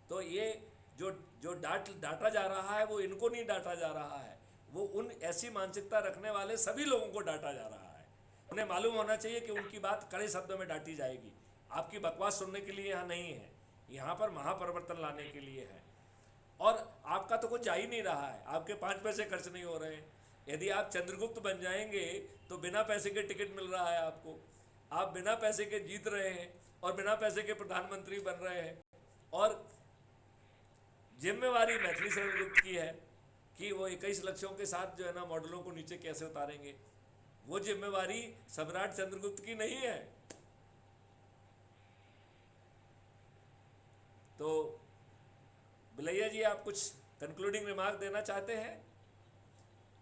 S1: तो ये जो डाटा जा रहा है वो इनको नहीं डाटा जा रहा है, वो उन ऐसी मानसिकता रखने वाले सभी लोगों को डाटा जा रहा है। उन्हें मालूम होना चाहिए कि उनकी बात कड़े शब्दों में डांटी जाएगी। आपकी बकवास सुनने के लिए यहाँ नहीं है, यहाँ पर महापरिवर्तन लाने के लिए है। और आपका तो कुछ जा ही नहीं रहा है, आपके 5 पैसे खर्च नहीं हो रहे हैं। यदि आप चंद्रगुप्त बन जाएंगे तो बिना पैसे के टिकट मिल रहा है आपको, आप बिना पैसे के जीत रहे हैं और बिना पैसे के प्रधानमंत्री बन रहे हैं। और जिम्मेवारी मैथिली शरण गुप्त की है कि वो 21 लक्षों के साथ जो है ना मॉडलों को नीचे कैसे उतारेंगे। वो जिम्मेवारी सम्राट चंद्रगुप्त की नहीं है। तो बिलैया जी, आप कुछ कंक्लूडिंग रिमार्क देना चाहते हैं?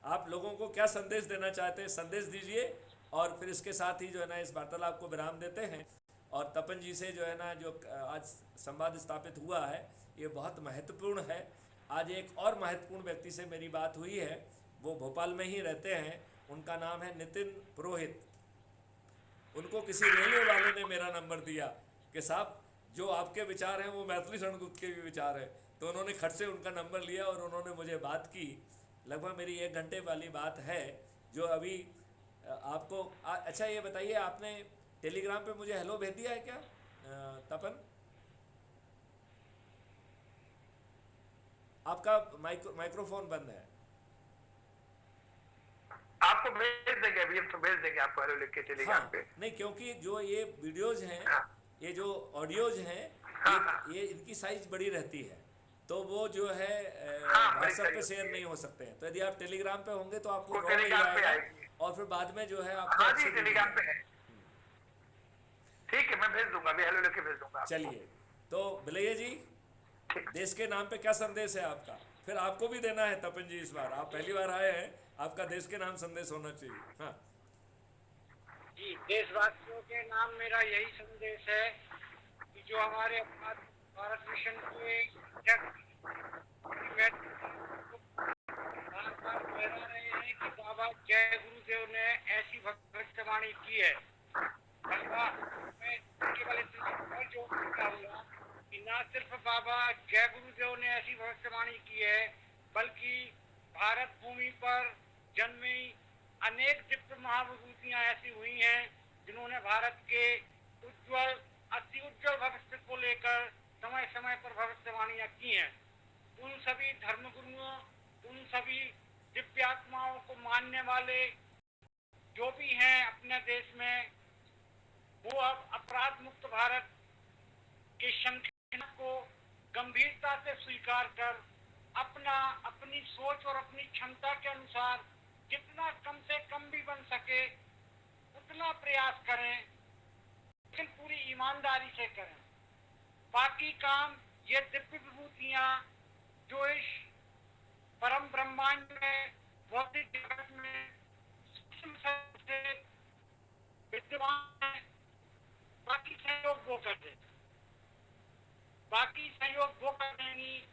S1: आप लोगों को क्या संदेश देना चाहते हैं? संदेश दीजिए, और फिर इसके साथ ही जो है ना इस वार्तालाप को विराम देते हैं। और तपन जी से जो है ना जो आज संवाद स्थापित हुआ है ये बहुत महत्वपूर्ण है। आज एक और महत्वपूर्ण व्यक्ति से मेरी बात हुई है, वो भोपाल में ही रहते हैं, उनका नाम है नितिन पुरोहित। उनको किसी रेलवे वाले ने मेरा नंबर दिया कि साहब जो आपके विचार हैं वो मैथिली शरण गुप्त के भी विचार हैं। तो उन्होंने खट से उनका नंबर लिया और उन्होंने मुझे बात की। लगभग मेरी 1 घंटे वाली बात है जो अभी आपको अच्छा ये बताइए, आपने टेलीग्राम पे मुझे हेलो भेज दिया है क्या तपन? आपका माइक्रोफोन बंद है।
S2: आपको भेज देंगे, अभी हम तो भेज देंगे आपको हेलो लिख के टेलीग्राम पे।
S1: नहीं, क्योंकि जो ये वीडियोज हैं, ये जो ऑडियोज हैं, ये इनकी साइज बड़ी रहती है, तो वो जो है व्हाट्सएप पे शेयर नहीं हो सकते हैं। तो यदि आप टेलीग्राम पे होंगे तो आपको
S2: टेलीग्राम पे आएगी,
S1: और फिर बाद में जो है आपको
S2: हाँ जी टेलीग्राम पे है। ठीक है, मैं भेज दूंगा, अभी हेलो लिख के भेज दूंगा।
S1: चलिए, तो बिलैया जी, देश के नाम पे क्या संदेश है आपका? फिर आपको भी देना है तपन जी, इस बार आप पहली बार आए हैं, आपका देश के नाम संदेश होना चाहिए। हाँ
S3: जी, देशवासियों के नाम मेरा यही संदेश है कि जो हमारे भारत मिशन के बार कह रहे हैं कि बाबा जय गुरुदेव ने ऐसी भविष्यवाणी की है। बाबा, मैं केवल इतना जोड़ चाहूंगा कि न सिर्फ बाबा जय गुरुदेव ने ऐसी भविष्यवाणी की है, बल्कि भारत भूमि पर जन्मी अनेक दिव्य महाविभूतियां ऐसी हुई हैं जिन्होंने भारत के अति उज्जवल भविष्य को लेकर समय समय पर भविष्यवाणियां की हैं। उन सभी धर्मगुरुओं, उन सभी दिव्यात्माओं को मानने वाले जो भी हैं अपने देश में, वो अब अपराध मुक्त भारत के संकल्प को गंभीरता से स्वीकार कर अपनी सोच और अपनी क्षमता के अनुसार जितना कम से कम भी बन सके उतना प्रयास करें, लेकिन पूरी ईमानदारी से करें। बाकी काम ये दिव्य विभूतियां जो इस परम ब्रह्मांड में, भौतिक जगत में सूक्ष्म से विद्यमान है, बाकी सहयोग वो कर दें, बाकी सहयोग वो कर देंगी।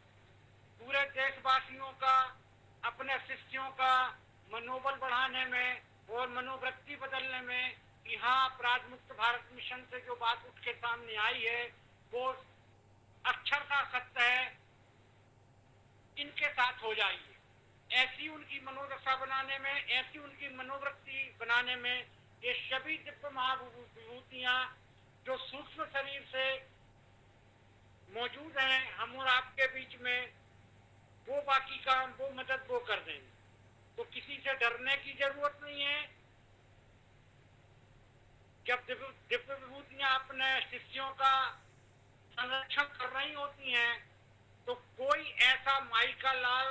S3: पूरे देशवासियों का, अपने शिष्यों का मनोबल बढ़ाने में और मनोवृत्ति बदलने में कि हाँ, अपराध मुक्त भारत मिशन से जो बात उठ के सामने आई है वो अक्षर का सत्य है। इनके साथ हो जाइए। ऐसी उनकी मनोदशा बनाने में, ऐसी उनकी मनोवृत्ति बनाने में ये सभी दिव्य महाविभूतियां जो सूक्ष्म शरीर से मौजूद हैं हम और आपके बीच में, वो बाकी काम, वो मदद वो कर देंगे। तो किसी से डरने की जरूरत नहीं है। जब दिव्य विभूतियां अपने शिष्यों का संरक्षण कर रही होती हैं तो कोई ऐसा माई का लाल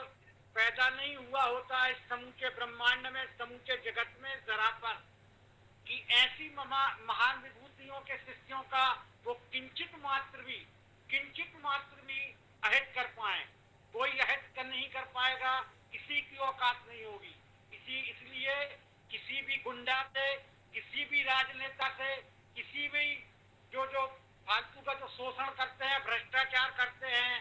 S3: पैदा नहीं हुआ होता इस समूचे ब्रह्मांड में, समूचे जगत में जरा पर, कि ऐसी महान विभूतियों के शिष्यों का वो किंचित मात्र भी अहित कर पाए। कोई अहित कर नहीं कर पाएगा, किसी की औकात नहीं होगी। इसलिए किसी भी गुंडा से, किसी भी राजनेता से, किसी भी जो फालतू का जो शोषण करते हैं, भ्रष्टाचार करते हैं,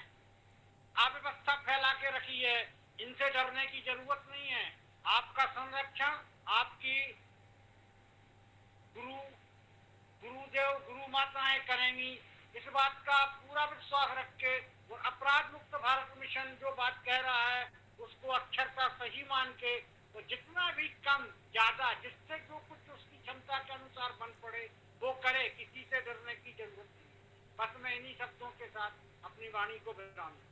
S3: अव्यवस्था फैला के रखी है, इनसे डरने की जरूरत नहीं है। आपका संरक्षण आपकी गुरुदेव गुरु माताएं करेंगी। इस बात का पूरा विश्वास रख के वो अपराध मुक्त भारत मिशन जो बात कह रहा है उसको अक्षरता सही मान के, तो जितना भी कम ज्यादा जिससे जो कुछ उसकी क्षमता के अनुसार बन पड़े वो करे, किसी से डरने की जरूरत नहीं। बस मैं इन्हीं शब्दों के साथ अपनी वाणी को विराम दूं।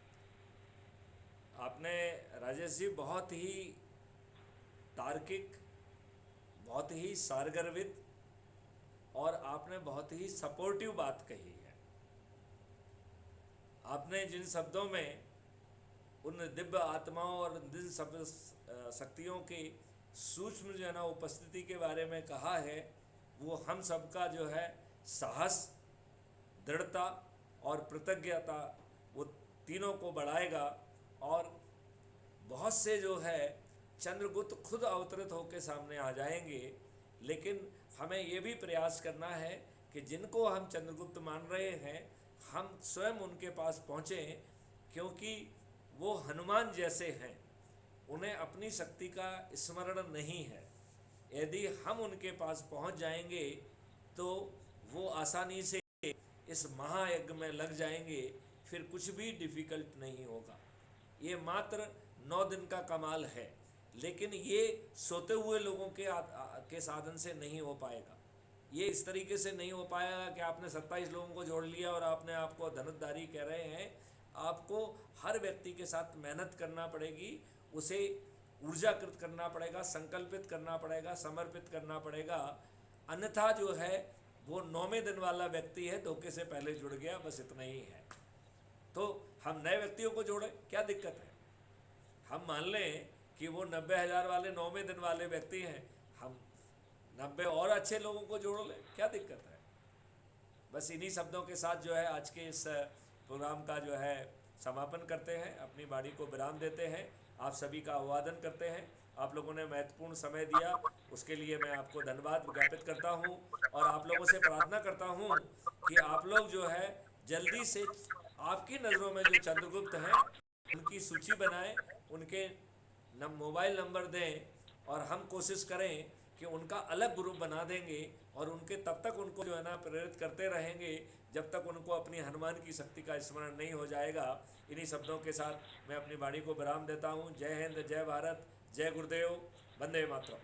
S1: आपने राजेश जी बहुत ही तार्किक, बहुत ही सारगर्भित और आपने बहुत ही सपोर्टिव बात कही है। आपने जिन शब्दों में उन दिव्य आत्माओं और दिव्य शक्तियों की सूक्ष्म जो है ना उपस्थिति के बारे में कहा है, वो हम सबका जो है साहस, दृढ़ता और कृतज्ञता, वो तीनों को बढ़ाएगा। और बहुत से जो है चंद्रगुप्त खुद अवतरित होकर सामने आ जाएंगे, लेकिन हमें ये भी प्रयास करना है कि जिनको हम चंद्रगुप्त मान रहे हैं हम स्वयं उनके पास पहुँचें, क्योंकि वो हनुमान जैसे हैं, उन्हें अपनी शक्ति का स्मरण नहीं है। यदि हम उनके पास पहुंच जाएंगे तो वो आसानी से इस महायज्ञ में लग जाएंगे, फिर कुछ भी डिफ़िकल्ट नहीं होगा। ये मात्र 9 दिन का कमाल है, लेकिन ये सोते हुए लोगों के साधन से नहीं हो पाएगा। ये इस तरीके से नहीं हो पाएगा कि आपने 27 लोगों को जोड़ लिया और आपने आपको धनुर्धारी कह रहे हैं। आपको हर व्यक्ति के साथ मेहनत करना पड़ेगी, उसे ऊर्जाकृत करना पड़ेगा, संकल्पित करना पड़ेगा, समर्पित करना पड़ेगा। अन्यथा जो है वो 9वें दिन वाला व्यक्ति है, धोखे से पहले जुड़ गया, बस इतना ही है। तो हम नए व्यक्तियों को जोड़ें, क्या दिक्कत है? हम मान लें कि वो 90,000 वाले 9वें दिन वाले व्यक्ति हैं, हम 90 और अच्छे लोगों को जोड़ लें, क्या दिक्कत है? बस इन्हीं शब्दों के साथ जो है आज के इस प्रोग्राम का जो है समापन करते हैं, अपनी वाणी को विराम देते हैं। आप सभी का अभिवादन करते हैं। आप लोगों ने महत्वपूर्ण समय दिया, उसके लिए मैं आपको धन्यवाद ज्ञापित करता हूं और आप लोगों से प्रार्थना करता हूं कि आप लोग जो है जल्दी से आपकी नज़रों में जो चंद्रगुप्त हैं उनकी सूची बनाएं, उनके मोबाइल नंबर दें और हम कोशिश करें कि उनका अलग ग्रुप बना देंगे और उनके तब तक उनको जो है ना प्रेरित करते रहेंगे जब तक उनको अपनी हनुमान की शक्ति का स्मरण नहीं हो जाएगा। इन्हीं शब्दों के साथ मैं अपनी वाणी को विराम देता हूँ। जय हिंद, जय भारत, जय गुरुदेव, वंदे मातरम।